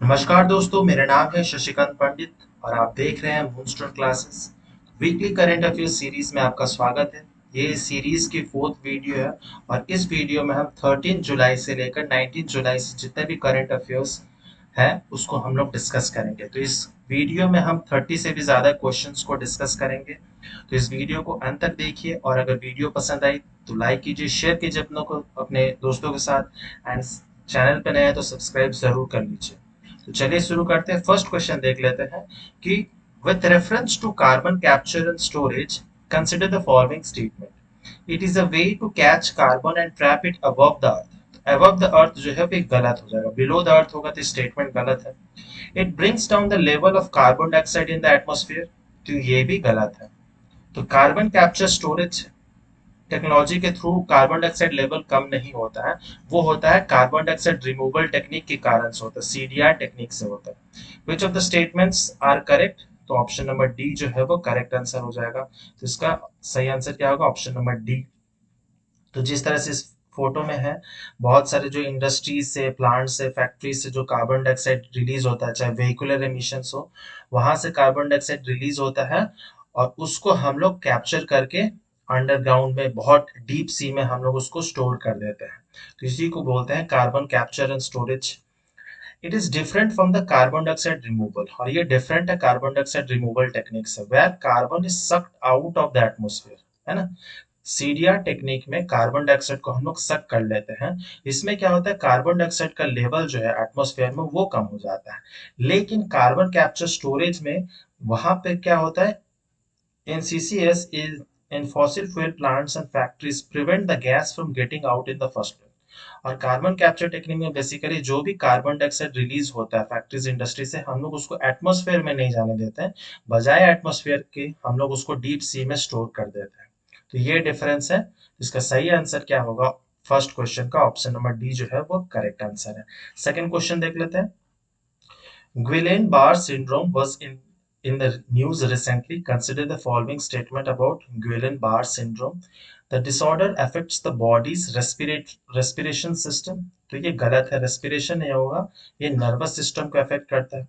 नमस्कार दोस्तों, मेरा नाम है शशिकांत पंडित और आप देख रहे हैं moonstone classes. Weekly current affairs series में आपका स्वागत है। ये सीरीज की फोर्थ वीडियो है और इस वीडियो में हम 13 जुलाई से लेकर 19 जुलाई से जितने भी करंट अफेयर्स हैं उसको हम लोग डिस्कस करेंगे। तो इस वीडियो में हम 30 से भी ज़्यादा क्वेश्चंस को डिस्कस करेंगे। तो इस वीडियो को अंत तक देखिए और अगर वीडियो पसंद आई तो लाइक कीजिए, शेयर कीजिए अपने दोस्तों के साथ एंड चैनल पर नए हैं तो सब्सक्राइब जरूर कर लीजिए। तो चलिए शुरू करते हैं। फर्स्ट क्वेश्चन देख लेते हैं कि with reference to carbon capture and storage consider the following statement. It is a way to catch carbon and trap it above the earth. Above the earth जो है वो गलत हो जाएगा, बिलो द अर्थ होगा तो स्टेटमेंट गलत है। It brings down the level of carbon dioxide in the atmosphere, तो ये भी गलत है। तो कार्बन कैप्चर स्टोरेज टेक्नोलॉजी के थ्रू कार्बन डाइऑक्साइड लेवल कम नहीं होता है, वो होता है कार्बन डाइऑक्साइड रिमूवल टेक्निक के कारण से होता है, सीडीआर टेक्निक से होता है। Which of the statements are correct? तो ऑप्शन नंबर डी जो है वो करेक्ट आंसर हो जाएगा। तो इसका सही आंसर क्या होगा? Option number D. तो जिस तरह से इस फोटो में है, बहुत सारे जो इंडस्ट्रीज से, प्लांट से, फैक्ट्री से जो कार्बन डाइऑक्साइड रिलीज होता है, चाहे व्हीकुलर एमिशंस हो, वहां से कार्बन डाइऑक्साइड रिलीज होता है और उसको हम लोग कैप्चर करके अंडरग्राउंड में बहुत डीप सी में हम लोग उसको स्टोर कर देते हैं। तो इसी को बोलते हैं carbon capture and storage. It is different from the carbon dioxide removal, और ये डिफरेंट है कार्बन डाइऑक्साइड रिमूवल टेक्निक से, where carbon is sucked out of the atmosphere, है ना। सीडीआर टेक्निक में कार्बन डाइऑक्साइड को हम लोग सक कर लेते हैं। इसमें क्या होता है, कार्बन डाइऑक्साइड का लेवल जो है एटमॉस्फेयर में वो कम हो जाता है। लेकिन कार्बन कैप्चर स्टोरेज में वहां पे क्या होता है, इन CCS is in fossil fuel plants and factories prevent the gas from getting out in the first place। और कार्बन कैप्चर टेक्निक में बेसिकली जो भी कार्बन डाइऑक्साइड रिलीज होता है फैक्ट्रीज इंडस्ट्री से, हम लोग उसको एटमॉस्फेयर में नहीं जाने देते हैं, बजाय एटमॉस्फेयर के हम लोग उसको डीप सी में स्टोर कर देते हैं। तो ये डिफरेंस है। इसका सही आंसर क्या होगा? फर्स्ट क्वेश्चन का ऑप्शन नंबर डी जो है वो करेक्ट आंसर है। सेकंड क्वेश्चन देख लेते हैं। Guillain-Barré syndrome was in the news recently. Consider the following statement about Guillain-Barré syndrome. The disorder affects the body's respiration system. तो ये गलत है, respiration नहीं होगा, ये nervous system को affect करता है।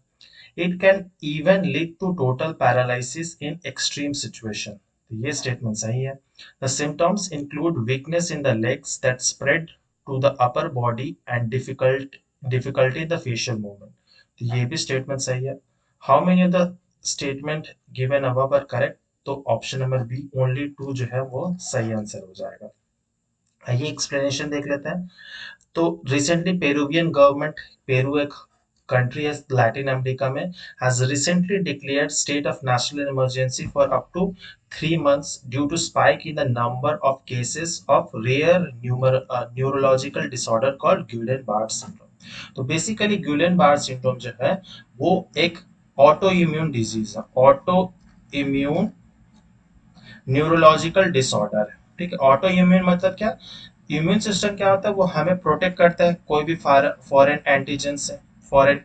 It can even lead to total paralysis in extreme situation. तो ये statement सही है। The symptoms include weakness in the legs that spread to the upper body and difficulty in the facial movement. तो ये भी statement सही है। How many of the statement given above are correct? तो option number B only two जो है वो सही आंसर हो जाएगा। आइए एक्सप्लेनेशन देख लेते हैं। तो रिसेंटली पेरुवियन गवर्नमेंट, पेरू एक कंट्री है लैटिन अमेरिका में, has recently declared state of national emergency for up to 3 months due to spike in the number of cases of rare neurological disorder called Guillain Barre syndrome. तो basically Guillain Barre syndrome जो है वो एक autoimmune disease है, autoimmune neurological disorder है। ठीक है, auto immune मतलब क्या? इम्यून सिस्टम क्या होता है, वो हमें प्रोटेक्ट करता है कोई भी फॉरेन एंटीजन से, फॉरेन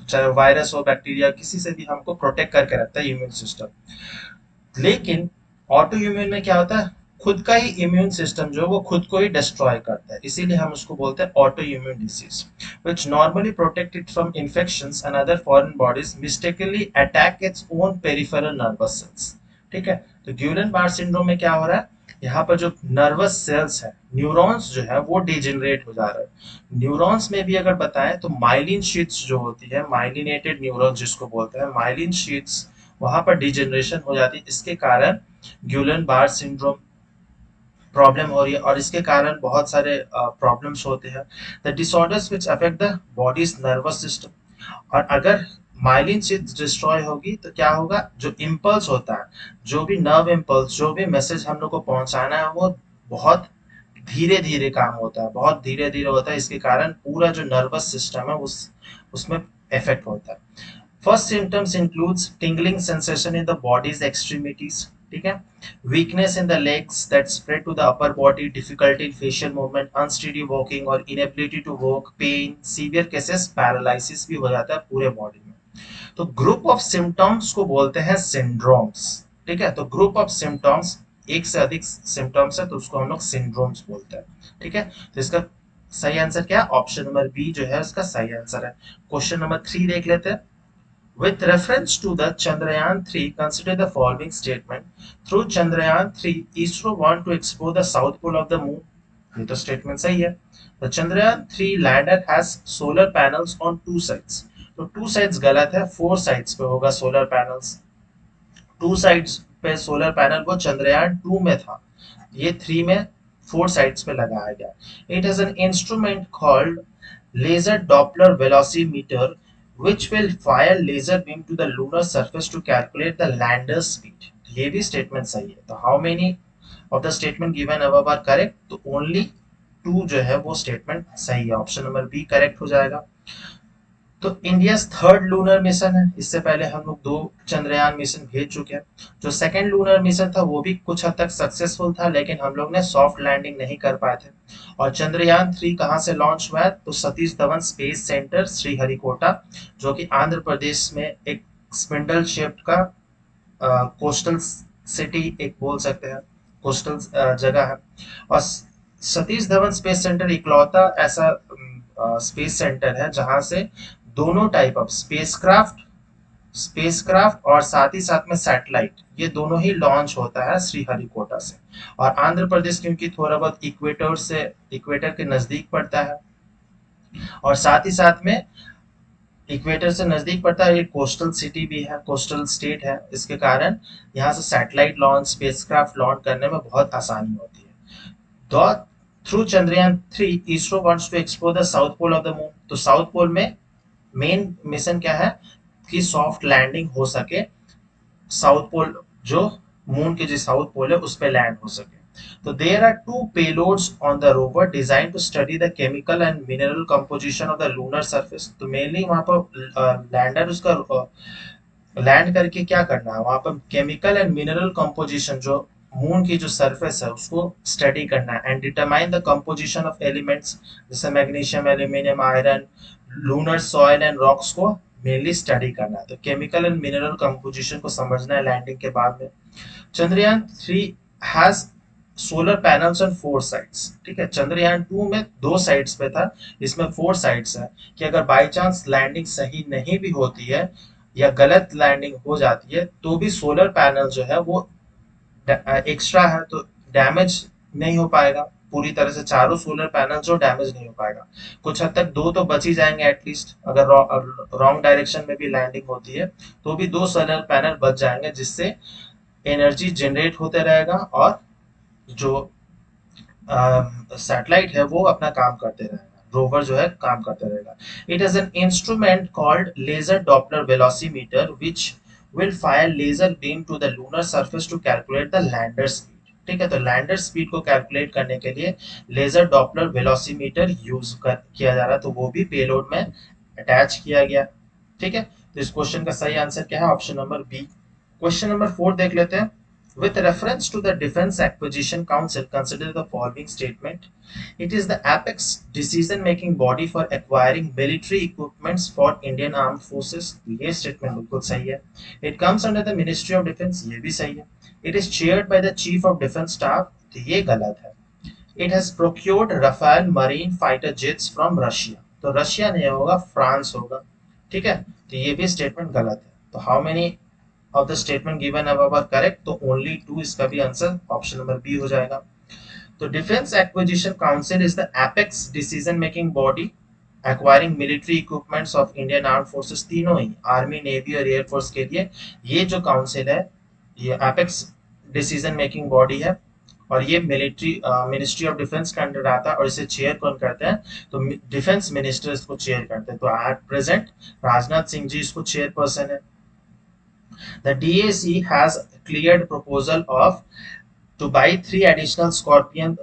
चाहे वायरस हो, बैक्टीरिया, किसी से भी हमको प्रोटेक्ट करके रखता है इम्यून सिस्टम। लेकिन ऑटो इम्यून में क्या होता है, खुद का ही इम्यून सिस्टम जो वो खुद को ही डिस्ट्रॉय करता है, इसीलिए हम उसको बोलते हैं auto immune disease, which normally protect it from infections and other foreign bodies mistakenly attack its own peripheral nervous cells। ठीक है, तो गुइलेन-बारे सिंड्रोम में क्या हो रहा है, यहाँ पर जो नर्वस सेल्स है, न्यूरॉन्स जो है वो डिजेनरेट हो जा रहा है। न्यूरॉन्स में भी अगर बताएं तो माइलिन शीट्स जो होती है, माइलिनेटेड न्यूरॉन्स जिसको बोलते हैं, माइलिन शीट्स वहां पर डिजेनरेशन हो जाती है। इसके कारण गुइलेन-बारे सिंड्रोम प्रॉब्लम हो रही है और इसके कारण बहुत सारे प्रॉब्लम्स होते हैं। The disorders which affect the bodies nervous system. और अगर माइलिन शीट्स डिस्ट्रॉय होगी तो क्या होगा, जो इम्पल्स होता है, जो भी नर्व इम्पल्स, जो भी मैसेज हम लोग को पहुंचाना है, वो बहुत धीरे धीरे काम होता है, बहुत धीरे धीरे होता है। इसके कारण पूरा जो नर्वस सिस्टम है उसमें इफेक्ट होता है। First symptoms includes tingling sensation in the bodies extremities. ठीक है, weakness in the legs that spread to the upper body, difficulty in facial movement, unsteady walking और inability to walk, pain, severe cases paralysis भी हो जाता है पूरे body में। तो ग्रुप ऑफ सिम्टम्स को बोलते हैं सिंड्रोम्स। ठीक है, तो ग्रुप ऑफ सिम्टम्स, एक से अधिक सिम्टम्स है तो उसको हम लोग सिंड्रोम्स बोलते हैं। ठीक है, तो इसका सही आंसर क्या है? ऑप्शन नंबर बी जो है उसका सही आंसर है। क्वेश्चन नंबर 3 देख लेते हैं। With reference to the Chandrayaan-3, consider the following statement. Through Chandrayaan-3, ISRO want to explore the south pole of the moon. ये तो स्टेटमेंट सही है। The Chandrayaan-3 lander has solar panels on two sides. तो two sides गलत है, four sides पे होगा solar panels. Two sides पे सोलर पैनल वो चंद्रयान 2 में था, ये 3 में फोर साइड्स पे लगाया गया। It is an instrument called laser Doppler velocimeter which will fire laser beam to the lunar surface to calculate the lander's speed। ये भी स्टेटमेंट सही है। तो how many of the statement given above are correct? तो only two जो है वो statement सही है, ऑप्शन नंबर बी करेक्ट हो जाएगा। तो इंडिया थर्ड लूनर मिशन है, इससे पहले हम लोग 2 चंद्रयान मिशन भेज चुके हैं। जो सेकंड लूनर मिशन था वो भी कुछ हद तक सक्सेसफुल था, लेकिन हम लोग ने सॉफ्ट लैंडिंग नहीं कर पाए थे। और चंद्रयान 3 कहाँ से लॉन्च हुआ है? तो सतीश धवन स्पेस सेंटर श्रीहरिकोटा, जो कि आंध्र प्रदेश में एक स्पिंडल शेप्ड का कोस्टल सिटी एक बोल सकते हैं, कोस्टल जगह है। और सतीश धवन स्पेस सेंटर इकलौता ऐसा स्पेस सेंटर है जहां से दोनों टाइप ऑफ स्पेसक्राफ्ट और साथ ही साथ में सैटेलाइट, ये दोनों ही लॉन्च होता है श्रीहरिकोटा से। और आंध्र प्रदेश क्योंकि थोड़ा बहुत इक्वेटर के नजदीक पड़ता है, और साथ ही साथ में इक्वेटर से नजदीक पड़ता है, ये कोस्टल सिटी भी है, कोस्टल स्टेट है, इसके कारण यहाँ से सैटेलाइट लॉन्च, स्पेसक्राफ्ट लॉन्च करने में बहुत आसानी होती है। तो through Chandrayaan 3 ISRO wants to explore the south pole of the moon. तो साउथ पोल में मेन मिशन क्या है कि सॉफ्ट लैंडिंग हो सके, साउथ पोल जो मून के जो साउथ पोल है उस पे लैंड हो सके। तो there are two payloads on the rover design to study the chemical and mineral composition of the lunar surface. तो मेनली वहां पर लैंडर उसका लैंड करके क्या करना है, वहां पर केमिकल एंड मिनरल कंपोजिशन जो मून की जो सरफेस है उसको स्टडी करना है, and determine the composition of elements जैसे magnesium, aluminium, iron, lunar soil and rocks को मेनली स्टडी करना है। तो केमिकल एंड मिनरल कंपोजिशन को समझना है लैंडिंग के बाद में। Chandrayaan 3 has solar panels on four sides. ठीक है, चंद्रयान 2 में दो साइड्स पे था, इसमें फोर साइड्स है कि अगर बाय चांस लैंडिंग सही नहीं भी होती है या गलत लैंडिंग हो जाती है तो भी सोलर पैनल जो है वो एक्स्ट्रा है, तो डैमेज नहीं हो पाएगा पूरी तरह से। चारों सोलर पैनल जो डैमेज नहीं हो पाएगा, कुछ हद तक दो तो बच ही जाएंगे एटलीस्ट। अगर रॉन्ग डायरेक्शन में भी लैंडिंग होती है तो भी दो सोलर पैनल बच जाएंगे, जिससे एनर्जी जनरेट होते रहेगा और जो सैटेलाइट है वो अपना काम करते रहेगा, रोवर जो है काम करते रहेगा। It is an instrument called laser Doppler velocimeter which will fire laser beam to the lunar surface to calculate the lander speed. ठीक है, तो लैंडर स्पीड को कैलकुलेट करने के लिए लेजर डॉपलर वेलोसीमीटर किया जा रहा है, तो वो भी पेलोड में अटैच किया गया। ठीक है, तो इस क्वेश्चन का सही आंसर क्या है? Option number B. Question number 4 देख लेते हैं। With reference to the Defense Acquisition Council, consider the following statement. It is the apex decision-making body for acquiring military equipments for Indian Armed Forces. ये statement बिल्कुल सही है। It comes under the Ministry of Defense. ये भी सही है। It is chaired by the Chief of Defense Staff. तो ये गलत है। It has procured Rafale marine fighter jets from Russia. तो रशिया नहीं होगा, फ्रांस होगा। ठीक है, तो ये भी स्टेटमेंट गलत है। तो how many of the statement given above are correct? तो only 2 इसका भी आंसर ऑप्शन नंबर बी हो जाएगा। तो defence acquisition council is the apex decision making body acquiring military equipments of Indian arm forces, तीनों ही आर्मी, नेवी और air force के लिए ये जो काउंसिल है ये एपेक्स डिसीजन मेकिंग बॉडी है, और ये मिनिस्ट्री ऑफ डिफेंस के अंडर आता है। और इसे चेयर कौन करते हैं? तो डिफेंस मिनिस्टर इसको चेयर करते हैं। तो एट प्रेजेंट राजनाथ सिंह जी इसको चेयरपर्सन है। The DAC has cleared proposal of to buy 3 additional Scorpion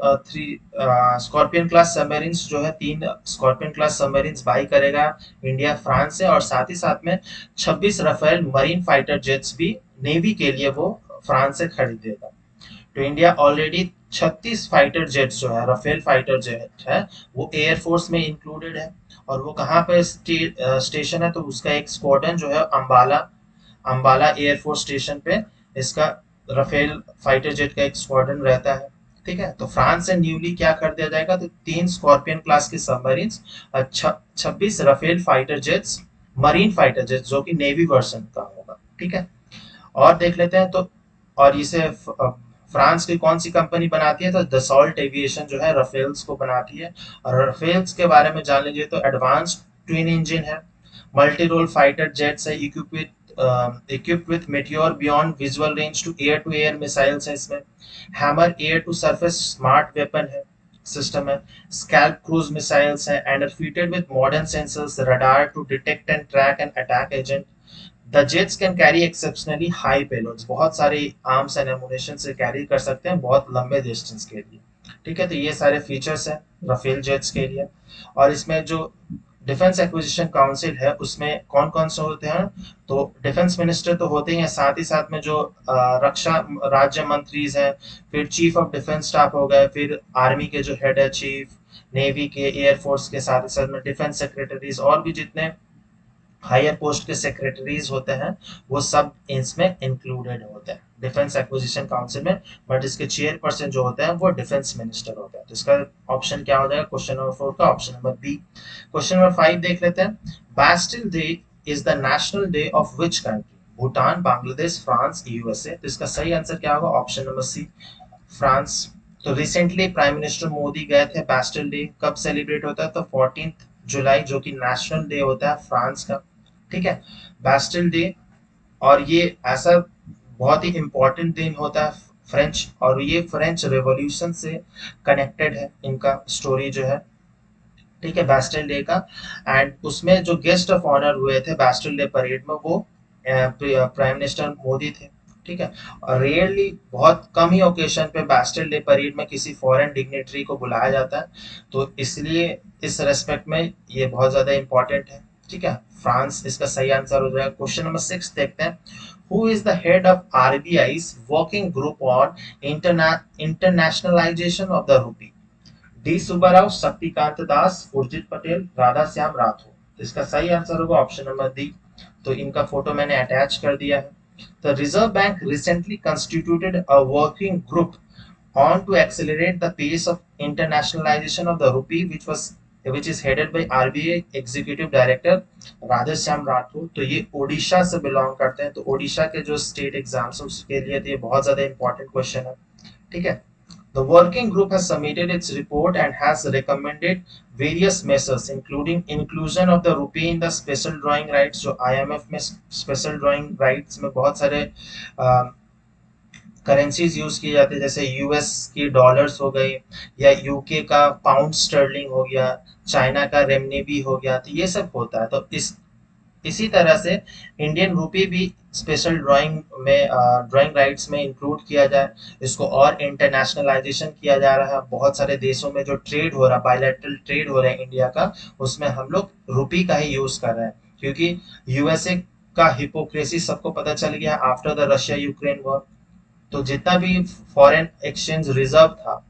class submarines, जो है 3 Scorpion class submarines बाई करेगा इंडिया फ्रांस से, और साथ ही साथ में 26 राफेल मरीन फाइटर जेट्स भी नेवी के लिए वो फ्रांस से खरीदेगा। तो इंडिया ऑलरेडी 36 फाइटर जेट्स जो है राफेल फाइटर जेट है वो एयरफोर्स में इंक्लूडेड है। और वो कहाँ पे स्टेशन है? तो उसका एक स्क्वाड्रन जो है अंबाला एयरफोर्स स्टेशन पे इसका राफेल फाइटर जेट का एक स्क्वाड्रन रहता है। ठीक है, तो फ्रांस से न्यूली क्या कर दिया जाएगा, तो 3 स्कॉर्पियन क्लास के submarines, 26 Rafale fighter jets, marine fighter jets जो कि नेवी वर्जन का होगा। ठीक है, और देख लेते हैं तो, और इसे फ्रांस की कौन सी कंपनी बनाती है, तो दसॉल्ट एविएशन जो है राफेल्स को बनाती है। और राफेल्स के बारे में जान लीजिए तो एडवांस ट्विन इंजन है, मल्टी रोल फाइटर जेट्स है, equipped with Meteor beyond visual range to air missiles है इसमें, Hammer air to surface smart weapon है सिस्टम है, स्कैल्प क्रूज मिसाइल्स है, and are fitted with modern sensors, radar to detect and track and attack agent. The jets can carry exceptionally high payloads, बहुत सारे arms and ammunition से कैरी कर सकते हैं बहुत लंबे डिस्टेंस के लिए। ठीक है, तो ये सारे फीचर्स हैं राफेल जेट्स के लिए। और इसमें जो डिफेंस एक्विजिशन काउंसिल है उसमें कौन कौन से होते हैं, तो डिफेंस मिनिस्टर तो होते ही हैं, साथ ही साथ में जो रक्षा राज्य मंत्रीज हैं, फिर चीफ ऑफ डिफेंस स्टाफ हो गए, फिर आर्मी के जो हेड है चीफ, नेवी के, एयरफोर्स के, साथ ही साथ में डिफेंस सेक्रेटरीज और भी जितने हायर पोस्ट के सेक्रेटरीज होते हैं वो सब इसमें इंक्लूडेड होते हैं डिफेंस एक्विजिशन काउंसिल में। बट इसके चेयरपर्सन जो होते हैं वो डिफेंस मिनिस्टर होते हैं। तो इसका ऑप्शन क्या हो जाएगा क्वेश्चन नंबर 4 का, option number B. Question number 5 देख लेते हैं। Bastille day is the national day of which country, Bhutan, Bangladesh, France, USA. तो इसका सही आंसर क्या होगा, ऑप्शन नंबर सी, फ्रांस। तो रिसेंटली प्राइम मिनिस्टर मोदी गए थे, बैस्टिल डे कब सेलिब्रेट होता है, तो 14 जुलाई जो कि नेशनल डे होता है फ्रांस का। ठीक है, बैस्टिल डे, और ये ऐसा बहुत ही इंपॉर्टेंट दिन होता है फ्रेंच, और ये फ्रेंच रेवोल्यूशन से कनेक्टेड है इनका स्टोरी जो है। ठीक है, बैस्टिल डे का। एंड उसमें जो गेस्ट ऑफ ऑनर हुए थे बैस्टिल डे परेड में वो प्राइम मिनिस्टर मोदी थे। ठीक है, और रेयरली बहुत कम ही ओकेशन पे बैस्टिल डे परेड में किसी फॉरेन डिग्नेटरी को बुलाया जाता है, तो इसलिए इस रेस्पेक्ट में ये बहुत ज्यादा इंपॉर्टेंट है। ठीक है, फ्रांस इसका सही आंसर हो जाएगा। क्वेश्चन नंबर 6 देखते हैं। Who is the head of RBI's working group on internationalisation of the rupee, D Subbarao, Shaktikanta Das, Urjit Patel, Radha Shyam Rathore. तो इसका सही आंसर होगा ऑप्शन नंबर डी। तो इनका फोटो मैंने अटैच कर दिया है। The Reserve Bank recently constituted a working group on to accelerate the pace of internationalization of the rupee, which is headed by RBI Executive Director Radheshyam Rathore. तो ये ओडिशा से बिलोंग करते हैं, तो ओडिशा के जो स्टेट एग्जाम्स है उसके लिए तो ये बहुत ज्यादा इंपॉर्टेंट क्वेश्चन है। ठीक है, the working group has submitted its report and has recommended various measures including inclusion of the rupee in the special drawing rights, जो IMF में special drawing rights में बहुत सारे करेंसीज यूज की जाती है, जैसे यूएस की डॉलर्स हो गई, या यूके का पाउंड स्टर्लिंग हो गया, चाइना का रेमनेबी हो गया, तो ये सब होता है। तो इसी तरह से इंडियन रूपी भी स्पेशल ड्राइंग राइट्स में इंक्लूड किया जाए, इसको और इंटरनेशनलाइजेशन किया जा रहा है। बहुत सारे देशों में जो ट्रेड हो रहा है, बायलैटरल ट्रेड हो रहा है इंडिया का, उसमें हम लोग रूपी का ही यूज कर रहे हैं, क्योंकि यूएसए का हिपोक्रेसी सबको पता चल गया after the Russia Ukraine war. तो जितना भी फॉरेन एक्सचेंज रिजर्व था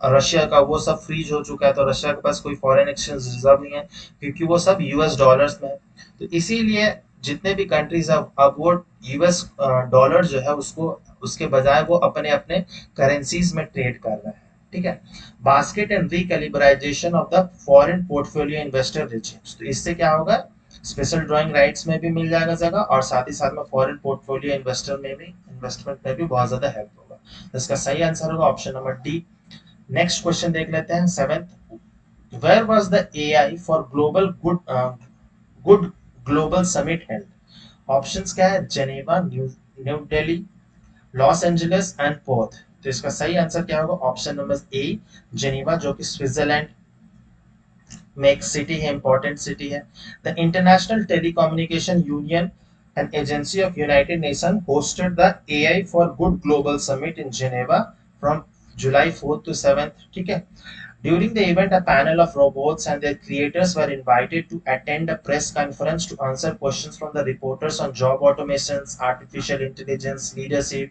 रशिया का वो सब फ्रीज हो चुका है, तो रशिया के पास कोई फॉरेन एक्सचेंज रिजर्व नहीं है, क्योंकि वो सब यूएस डॉलर्स में है। तो इसीलिए जितने भी कंट्रीज अब वो यूएस डॉलर जो है उसको, उसके बजाय वो अपने अपने करेंसीज में ट्रेड कर रहे हैं। ठीक है, basket and recalibration of the foreign portfolio investor regimes, तो इससे क्या होगा, स्पेशल ड्राइंग राइट्स में भी मिल जाएगा जगह, और साथ ही साथ में फॉरेन पोर्टफोलियो इन्वेस्टर में भी, इन्वेस्टमेंट में भी बहुत ज्यादा हेल्प होगा। तो इसका सही आंसर होगा option number D. Next question देख लेते हैं, 7th। Where was the AI for global good global summit held, options क्या है, Geneva, New Delhi, Los Angeles and Perth. तो इसका सही आंसर क्या होगा, ऑप्शन नंबर ए, जेनेवा, जो कि स्विट्जरलैंड में एक सिटी है, इंपॉर्टेंट सिटी है। The international telecommunication union an agency of United Nations hosted the AI for Good Global Summit in Geneva from July 4th to 7th. ठीक है, during the event, a panel of robots and their creators were invited to attend a press conference to answer questions from the reporters on job automations, artificial intelligence, leadership,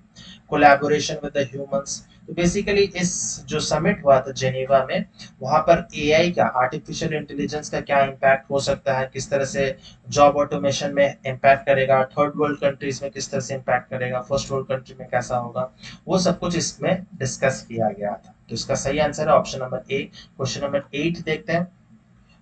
collaboration with the humans. तो basically इस जो summit हुआ था Geneva में, वहां पर AI का, artificial intelligence का क्या इम्पैक्ट हो सकता है, किस तरह से जॉब ऑटोमेशन में इम्पैक्ट करेगा, थर्ड वर्ल्ड कंट्रीज में किस तरह से इम्पैक्ट करेगा, फर्स्ट वर्ल्ड कंट्री में कैसा होगा, वो सब कुछ इसमें डिस्कस किया गया था। तो इसका सही आंसर है option number A. Question number 8 देखते हैं।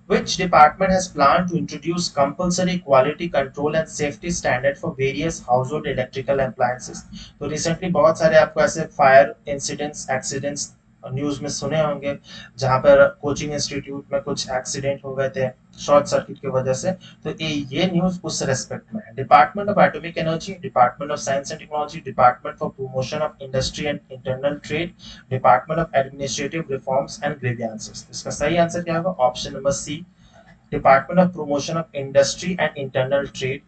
Which department has planned to introduce compulsory quality control and safety standard for various household electrical appliances? तो रिसेंटली बहुत सारे आपको ऐसे फायर इंसिडेंट्स एक्सीडेंट्स न्यूज में सुने होंगे, जहां पर कोचिंग इंस्टीट्यूट में कुछ एक्सीडेंट हो गए थे शॉर्ट सर्किट की वजह से। तो ये न्यूज उस रेस्पेक्ट में है। Department of atomic energy, department of science and technology, department for promotion of industry and internal trade, department of administrative reforms and grievances. इसका सही आंसर क्या होगा? Option number C, department of promotion of industry and internal trade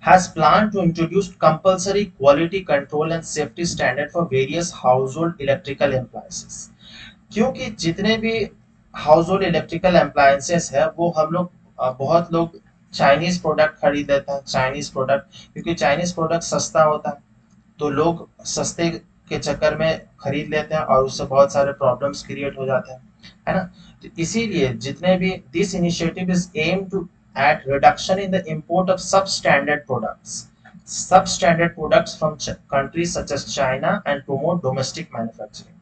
has planned to introduce compulsory quality control and safety standard for various household electrical appliances। क्योंकि जितने भी house hold electrical appliances है वो हम लोग बहुत लोग चाइनीज प्रोडक्ट खरीद लेते हैं, चाइनीज प्रोडक्ट, क्योंकि चाइनीज प्रोडक्ट सस्ता होता है तो लोग सस्ते के चक्कर में खरीद लेते हैं और उससे बहुत सारे प्रॉब्लम्स क्रिएट हो जाते हैं, है ना। तो इसीलिए जितने भी this initiative is aim to at reduction in the import of substandard products from countries such as China and promote domestic manufacturing.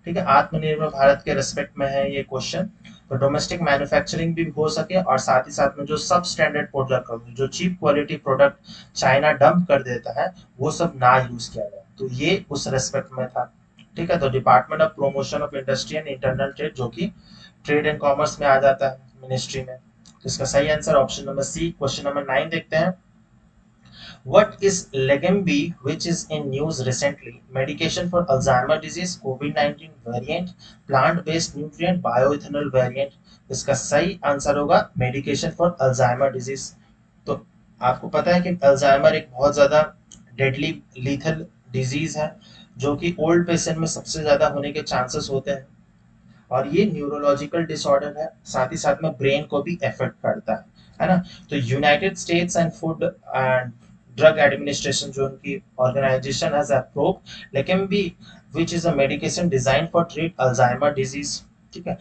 ठीक है, आत्मनिर्भर भारत के रेस्पेक्ट में है ये क्वेश्चन। तो डोमेस्टिक मैन्युफैक्चरिंग भी हो सके और साथ ही साथ में जो सब स्टैंडर्ड प्रोडक्ट, जो cheap quality product China dump कर देता है, वो सब ना यूज किया जाए। तो ये उस रेस्पेक्ट में था। ठीक है, तो department of promotion of industry and internal trade, जो कि ट्रेड एंड कॉमर्स में आ जाता है मिनिस्ट्री में। तो इसका सही answer option number C. Question number 9 देखते हैं। What is Leqembi, which is in news recently? Medication for Alzheimer disease, COVID-19 variant, plant-based nutrient, bioethanol variant। इसका सही आंसर होगा मेडिकेशन फॉर अल्जाइमर डिजीज। तो आपको पता है कि अल्जाइमर एक बहुत ज्यादा डेडली लीथल डिजीज है, जो कि ओल्ड पेशेंट में सबसे ज्यादा होने के चांसेस होते हैं, और ये न्यूरोलॉजिकल डिसऑर्डर है, साथ ही साथ में ब्रेन को भी इफेक्ट करता है ना। तो United States and Food and Drug Administration, जो उनकी organisation has approved Leqembi, which is a medication design for treat Alzheimer disease. ठीक है,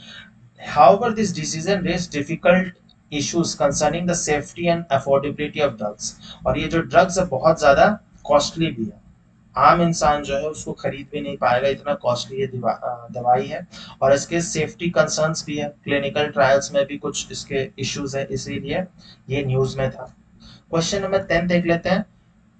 however this decision raised difficult issues concerning the safety and affordability of drugs। और ये जो drugs है बहुत ज्यादा कॉस्टली भी है, आम इंसान जो है उसको खरीद भी नहीं पाएगा, इतना कॉस्टली ये दवाई है। और इसके सेफ्टी कंसर्न्स भी है, क्लिनिकल ट्रायल्स में भी कुछ इसके इश्यूज है, इसीलिए ये न्यूज में था। क्वेश्चन नंबर 10 देख लेते हैं।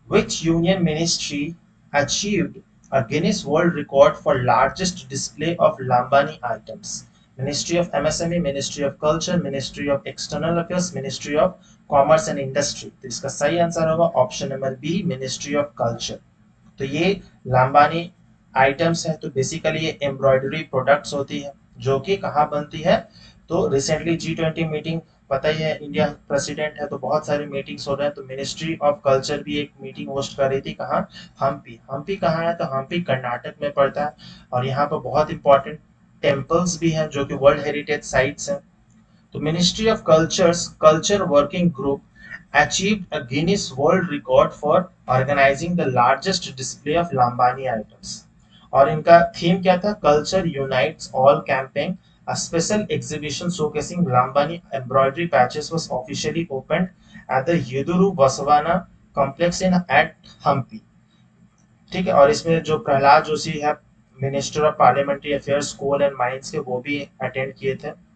Which union ministry achieved a Guinness World Record for largest display of Lambani items? Ministry of MSME, Ministry of Culture, Ministry of External Affairs, Ministry of Commerce and Industry। तो इसका सही answer होगा option number B, ministry of culture. तो ये लांबानी items है, तो basically ये embroidery products होती है, जो कि कहाँ बनती है? तो रिसेंटली G20 मीटिंग, पता ही है इंडिया प्रेसिडेंट है तो बहुत सारी मीटिंग्स हो रहे हैं, तो मिनिस्ट्री ऑफ कल्चर भी एक मीटिंग होस्ट कर रही थी। कहाँ? हम्पी। हम्पी कहाँ है? तो हम्पी कर्नाटक में पड़ता है, और यहाँ पर बहुत इंपॉर्टेंट टेम्पल्स भी हैं जो कि वर्ल्ड हेरिटेज साइट्स हैं। तो ministry of cultures culture working group achieved a Guinness World Record for organizing the largest display of Lambani items। और इनका थीम क्या था? Culture unites all campaign. A special exhibition showcasing Lambani embroidery patches was officially opened at the Yuduru Vasavana complex in at Hampi। ठीक है, और इसमें जो प्रहलाद जोशी है, minister of parliamentary affairs, coal and mines के, वो भी अटेंड किए थे।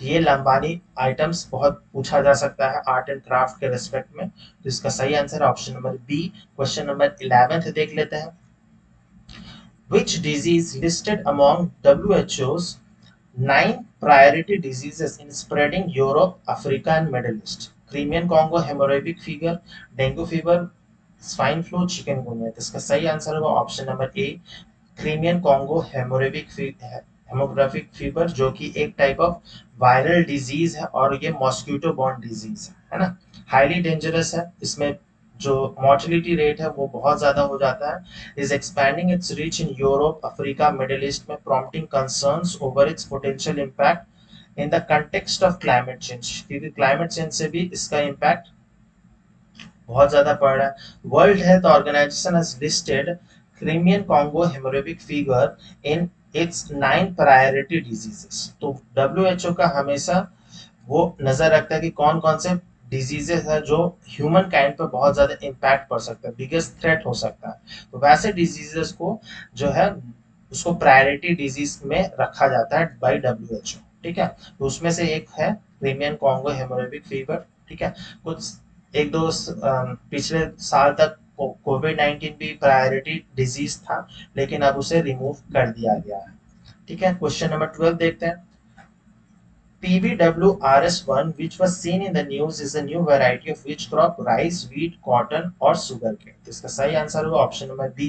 ये लंबानी आइटम्स बहुत पूछा जा सकता है आर्ट एंड क्राफ्ट के रिस्पेक्ट में, तो इसका सही आंसर है option number B. Question number 11 देख लेते हैं। Which disease listed among WHO's 9 priority diseases in spreading Europe, Africa and Middle East? Crimean Congo hemorrhagic fever, dengue fever, swine flu, chikungunya। इसका सही आंसर होगा option number A, Crimean Congo haemorrhagic fever, जो कि एक type of viral disease है और ये mosquito borne disease है ना। हाईली डेंजरस है, इसमें जो मोर्टेलिटी रेट है वो बहुत ज्यादा हो जाता है। Is expanding its reach in Europe, Africa, Middle East में, prompting concerns over its potential impact in the context of climate change, क्योंकि क्लाइमेट चेंज से भी इसका इम्पैक्ट बहुत ज्यादा पड़ रहा है। World Health Organization has listed Crimean Congo haemorrhagic fever in its 9 priority diseases. तो डब्ल्यूएचओ का हमेशा वो नजर रखता है कि कौन कौन से डिजीजेस है जो ह्यूमन काइंड पर बहुत ज्यादा इम्पैक्ट पड़ सकता है, बिगेस्ट थ्रेट हो सकता है। तो वैसे डिजीजेस को जो है उसको प्रायोरिटी डिजीज में रखा जाता है बाय WHO। ठीक है, तो उसमें से एक है क्रीमियन कॉन्गो हेमोरेजिक फीवर। ठीक है, कुछ एक दो पिछले साल तक कोविड-19 भी प्रायोरिटी डिजीज था, लेकिन अब उसे रिमूव कर दिया गया है। ठीक है, क्वेश्चन नंबर 12 देखते हैं। PBWRS1, which was seen in the news, is a new variety of which crop? Rice, wheat, cotton और sugarcane। तो इसका सही आंसर होगा ऑप्शन नंबर बी।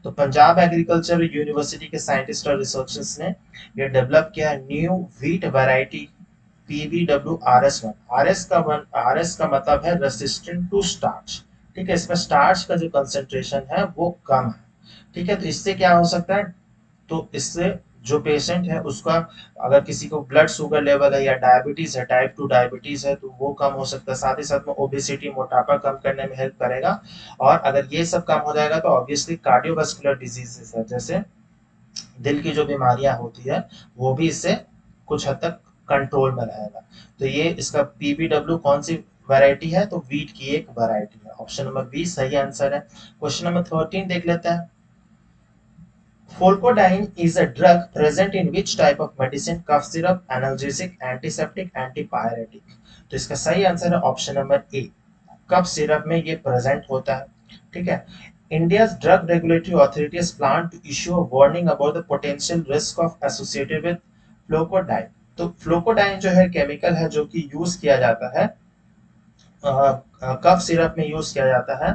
तो पंजाब एग्रीकल्चर यूनिवर्सिटी के साइंटिस्ट और रिसर्चर्स ने ये डेवलप किया new wheat variety PBWRS1। R S का मतलब है रेसिस्टेंट टू स्टार्च। ठीक है, इसमें स्टार्च का जो कंसेंट्रेशन है वो कम है। ठीक है, तो इससे क्या हो सकता है, तो इससे जो पेशेंट है उसका, अगर किसी को ब्लड शुगर लेवल है या डायबिटीज है, टाइप 2 डायबिटीज है, तो वो कम हो सकता है। साथ ही साथ में ओबेसिटी, मोटापा कम करने में हेल्प करेगा। और अगर ये सब कम हो जाएगा तो ऑब्वियसली कार्डियोवास्कुलर डिजीजेस है, जैसे दिल की जो बीमारियां होती है, वो भी इससे कुछ हद तक कंट्रोल में रहेगा। तो ये इसका PBW कौन सी वैरायटी है, तो वीट की एक वैरायटी है। ऑप्शन नंबर बी सही आंसर है। क्वेश्चन नंबर 13 देख लेते हैं। Folcodine is a drug present in which type of medicine? Cough syrup, analgesic, antiseptic, antipyretic। तो इसका सही आंसर है option number A, cough syrup में ये प्रेजेंट होता है। ठीक है, India's drug regulatory authorities plan to issue a warning about the potential risk of associated with फ्लोकोडाइन। तो फ्लोकोडाइन जो है केमिकल है जो कि यूज किया जाता है, कफ सिरप में यूज किया जाता है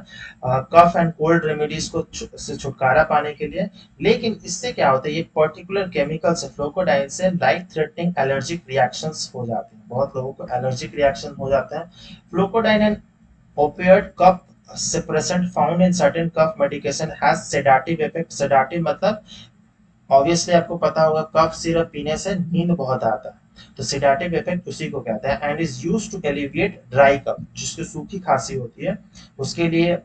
कफ एंड कोल्ड रेमेडीज को से छुटकारा पाने के लिए। लेकिन इससे क्या होता है, ये पर्टिकुलर केमिकल से, फ्लोकोडाइन से लाइफ थ्रेटनिंग एलर्जिक रिएक्शंस हो जाते हैं। बहुत लोगों को एलर्जिक रिएक्शन हो जाता है। Pholcodine and opioid cough suppressant found in certain cough medication has sedative effect। sedative मतलब ऑब्वियसली आपको पता होगा, कफ सिरप पीने से नींद बहुत आता है, तो सिडाटिव इफेक्ट उसी को कहते हैं। And is used to alleviate dry cough, जिसको सूखी खांसी होती है उसके लिए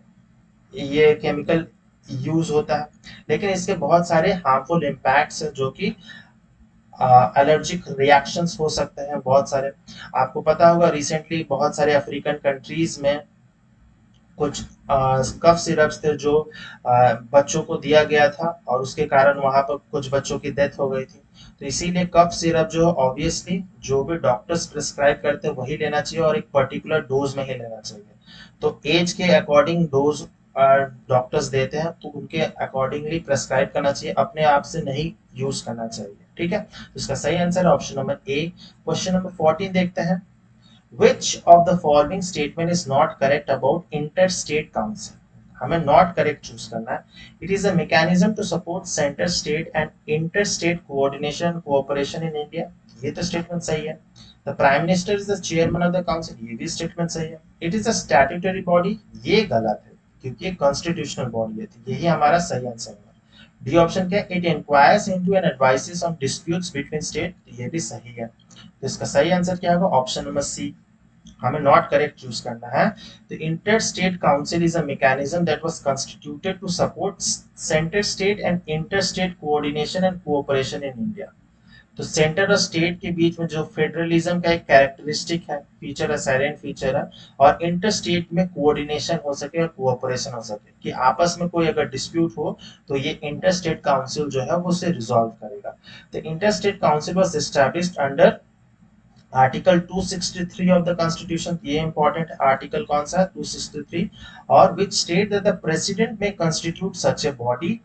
ये केमिकल यूज होता है। लेकिन इसके बहुत सारे हार्मफुल इम्पैक्ट्स हैं, जो कि एलर्जिक रिएक्शंस हो सकते हैं बहुत सारे। आपको पता होगा रिसेंटली बहुत सारे अफ्रीकन कंट्रीज में कुछ कफ सिरप्स थे जो बच्चों को दिया गया था, और उसके कारण वहां पर कुछ बच्चों की डेथ हो गई थी। तो इसीलिए कफ सिरप जो ऑब्वियसली जो भी डॉक्टर्स प्रिस्क्राइब करते हैं वही लेना चाहिए, और एक पर्टिकुलर डोज में ही लेना चाहिए। तो एज के अकॉर्डिंग डोज डॉक्टर्स देते हैं, तो उनके अकॉर्डिंगली प्रिस्क्राइब करना चाहिए, अपने आप से नहीं यूज करना चाहिए। ठीक है, तो इसका सही आंसर है option number A. Question number 14 देखते हैं। Which of the following statement is not correct about interstate council? हमें not correct choose करना है। It is a mechanism to support center state and interstate coordination and cooperation in India। ये तो statement सही है। The Prime Minister is the chairman of the council। ये भी statement सही है। It is a statutory body। ये गलत है, क्योंकि ये constitutional body है। यही हमारा सही आंसर है। डी ऑप्शन क्या है? It inquires into and advises on disputes between state। ये भी सही है। तो इसका सही आंसर क्या होगा? Option number C. हमें नॉट करेक्ट चूज करना है। तो inter state council is a mechanism that was constituted to support centre state and inter state coordination and cooperation in India. तो सेंटर और स्टेट के बीच में जो फेडरलिज्म का एक कैरेक्टरिस्टिक है, फीचर है, साइलेंट फीचर है, और इंटर स्टेट में कोऑर्डिनेशन हो सके और कोऑपरेशन हो सके, कि आपस में कोई अगर डिस्प्यूट हो तो ये इंटर स्टेट काउंसिल जो है वो उसे रिजॉल्व करेगा। तो inter state Council was established under article 263 of the Constitution. ये इंपॉर्टेंट आर्टिकल कौन सा है? 263। और which state that the President may constitute such a body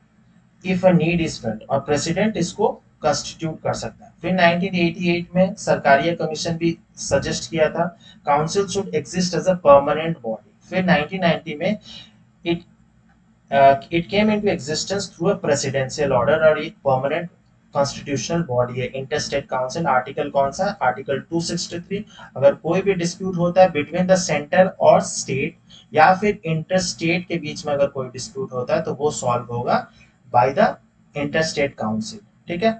if a need is felt. और प्रेसिडेंट इसको कंस्टिट्यूट कर सकता है। फिर 1988 में सरकारिया कमीशन भी सजेस्ट किया था council should exist as a permanent body. फिर 1990 में it it came into existence through a presidential order, और एक परमानेंट कॉन्स्टिट्यूशनल बॉडी है इंटरस्टेट काउंसिल। आर्टिकल कौन सा? आर्टिकल 263। अगर कोई भी डिस्प्यूट होता है बिटवीन द सेंटर और स्टेट, या फिर इंटर स्टेट के बीच में अगर कोई डिस्प्यूट होता है, तो वो सॉल्व होगा बाय द इंटरस्टेट काउंसिल। ठीक है,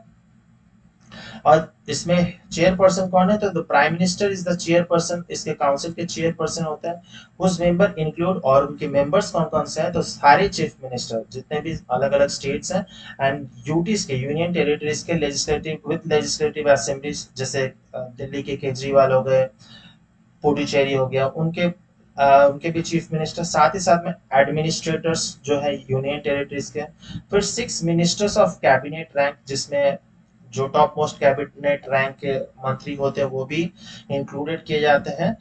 और इसमें चेयरपर्सन कौन है? तो the prime minister is the chairperson, इसके काउंसिल के चेयरपर्सन होता है। उस मेंबर इंक्लूड, और उनके मेंबर्स कौन कौन से हैं? तो सारे चीफ मिनिस्टर जितने भी अलग अलग स्टेट्स हैं, एंड यूटीज के, यूनियन टेरिटरीज के लेजिस्लेटिव विद लेजिस्लेटिव असेंबलीज, जैसे दिल्ली के केजरीवाल हो गए, पुडुचेरी हो गया, उनके उनके भी चीफ मिनिस्टर, साथ ही साथ में एडमिनिस्ट्रेटर्स जो है यूनियन टेरिटरीज के, फिर 6 मिनिस्टर्स ऑफ कैबिनेट रैंक, जिसमें जो टॉप मोस्ट कैबिनेट रैंक के मंत्री होते हैं वो भी इंक्लूडेड किए जाते हैं।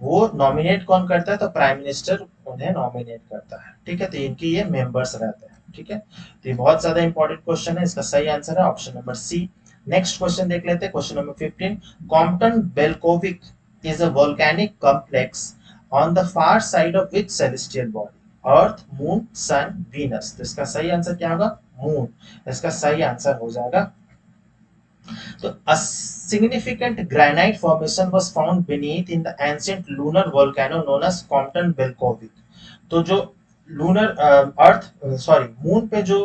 वो नॉमिनेट कौन करता है, तो प्राइम मिनिस्टर उन्हें नॉमिनेट करता है। ठीक है, तो इनकी ये मेंबर्स रहते हैं। ठीक है, तो ये बहुत ज्यादा इंपॉर्टेंट क्वेश्चन है, इसका सही आंसर है option number C. Next question देख लेते हैं, question number 15। Compton Belkovich is a volcanic complex on the far side of which celestial body? Earth, moon, sun, Venus. तो इसका सही आंसर क्या होगा, मून। इसका सही आंसर हो जाएगा। तो a significant granite formation was found beneath in the ancient lunar volcano known as Compton Belkovic। तो जो लूनर अर्थ सॉरी मून पे जो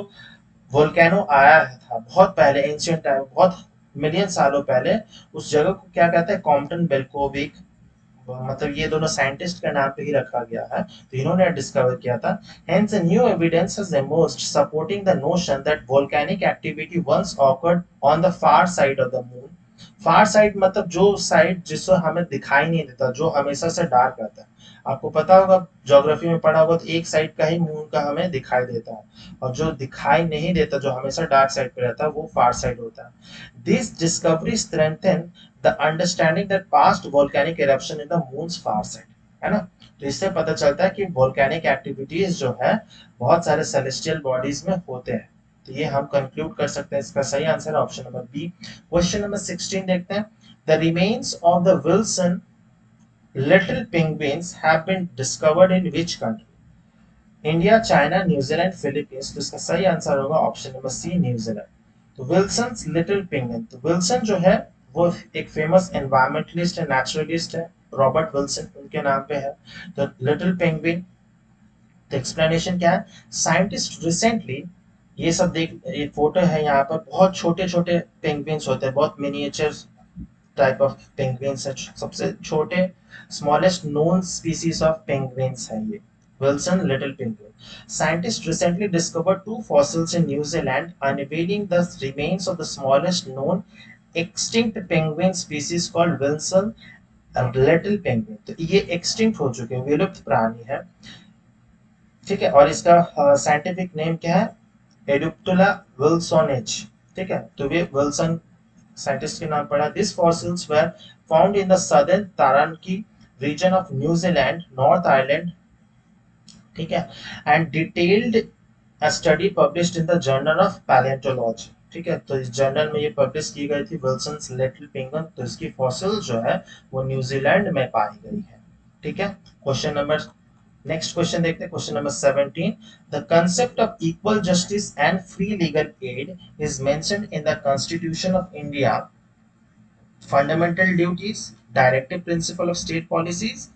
वोल्केनो आया था बहुत पहले, एंशियंट टाइम, बहुत मिलियन सालों पहले, उस जगह को क्या कहते हैं, कॉम्पटन बेल्कोविक। मतलब ये दोनों साइंटिस्ट के नाम पे ही रखा गया है, तो इन्होंने डिस्कवर किया था। Hence a new evidence has emerged supporting the notion that volcanic activity once occurred on the far side of the moon। Far side मतलब जो साइड जिससे हमें दिखाई नहीं देता, जो हमेशा से डार्क रहता है। आपको पता होगा, ज्योग्राफी में पढ़ा होगा, तो एक साइड का ही मून का हमें दिखाई देता है, और जो दिखाई नहीं देता, जो हमेशा डार्क साइड पे रहता है, वो फार साइड होता है। This discovery strengthen the understanding that past volcanic eruption in the moons far side, है ना। तो इससे पता चलता है कि वोल्केनिक एक्टिविटीज जो है बहुत सारे सेलेस्टियल बॉडीज में होते हैं। तो ये हम कंक्लूड कर सकते हैं, इसका सही आंसर है option number B. Question number 16 देखते हैं। The remains of the Wilson little penguins have been discovered in which country? India, China, New Zealand, Philippines. तो इसका सही आंसर होगा ऑप्शन नंबर सी, न्यूजीलैंड। तो विल्सन लिटिल पेंगुइन, तो Wilson जो है वो एक फेमस एनवायरमेंटलिस्ट है, नेचुरलिस्ट है, रॉबर्ट विल्सन उनके नाम पे है। तो लिटिल पेंगुइन, तो एक्सप्लेनेशन क्या है, साइंटिस्ट रिसेंटली, ये सब देख, ये फोटो है यहाँ पर, बहुत छोटे छोटे पेंगुइन्स होते हैं, बहुत मिनिएचर टाइप ऑफ पेंगुइन्स है, सबसे छोटे smallest known species of penguins है ये, Wilson little penguin. Scientists recently discovered two fossils in New Zealand, unveiling the remains of the smallest known extinct penguin species called Wilson little penguin। तो ये extinct हो चुके हैं, विलुप्त प्राणी है। ठीक है, और इसका साइंटिफिक नेम क्या है, एडुप्टुला विल्सोनिच। ठीक है, तो ये विल्सन साइंटिस्ट के नाम पड़ा। This fossils were found in the southern Taranaki region of New Zealand, North Island. ठीक है, and detailed study published in the Journal of Paleontology. ठीक है, तो इस जर्नल में ये पब्लिश की गई थी, विल्सन्स लिटिल पेंगुइन। तो इसकी फॉसिल जो है वो न्यूजीलैंड में पाई गई है। ठीक है, क्वेश्चन नंबर, नेक्स्ट क्वेश्चन देखते हैं, question number 17। The concept of equal justice and free legal aid is mentioned in the constitution of India, fundamental duties, directive principle of state policies,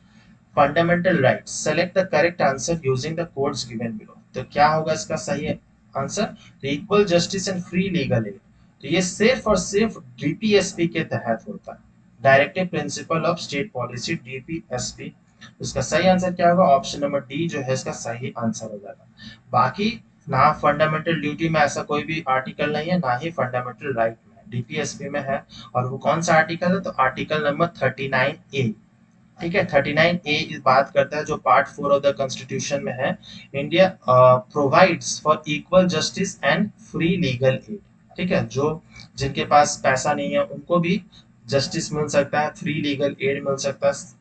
fundamental rights. Select the correct answer using the codes given below. तो क्या होगा इसका सही answer, तो equal justice and free legal aid, तो ये सिर्फ और सिर्फ डीपीएसपी के तहत होता है, directive principle of state policy, DPSP. इसका सही आंसर क्या होगा, ऑप्शन नंबर डी जो है इसका सही आंसर हो जाएगा। बाकी ना फंडामेंटल ड्यूटी में ऐसा कोई भी आर्टिकल नहीं है, ना ही फंडामेंटल राइट में, डीपीएसपी में है। और वो कौन सा आर्टिकल है, तो आर्टिकल नंबर 39A। ठीक है, 39A इस बात करता है, जो पार्ट 4 ऑफ द कॉन्स्टिट्यूशन में है, India provides for equal justice and free legal aid. ठीक है, जो जिनके पास पैसा नहीं है उनको भी जस्टिस मिल सकता है, फ्री लीगल एड मिल सकता है।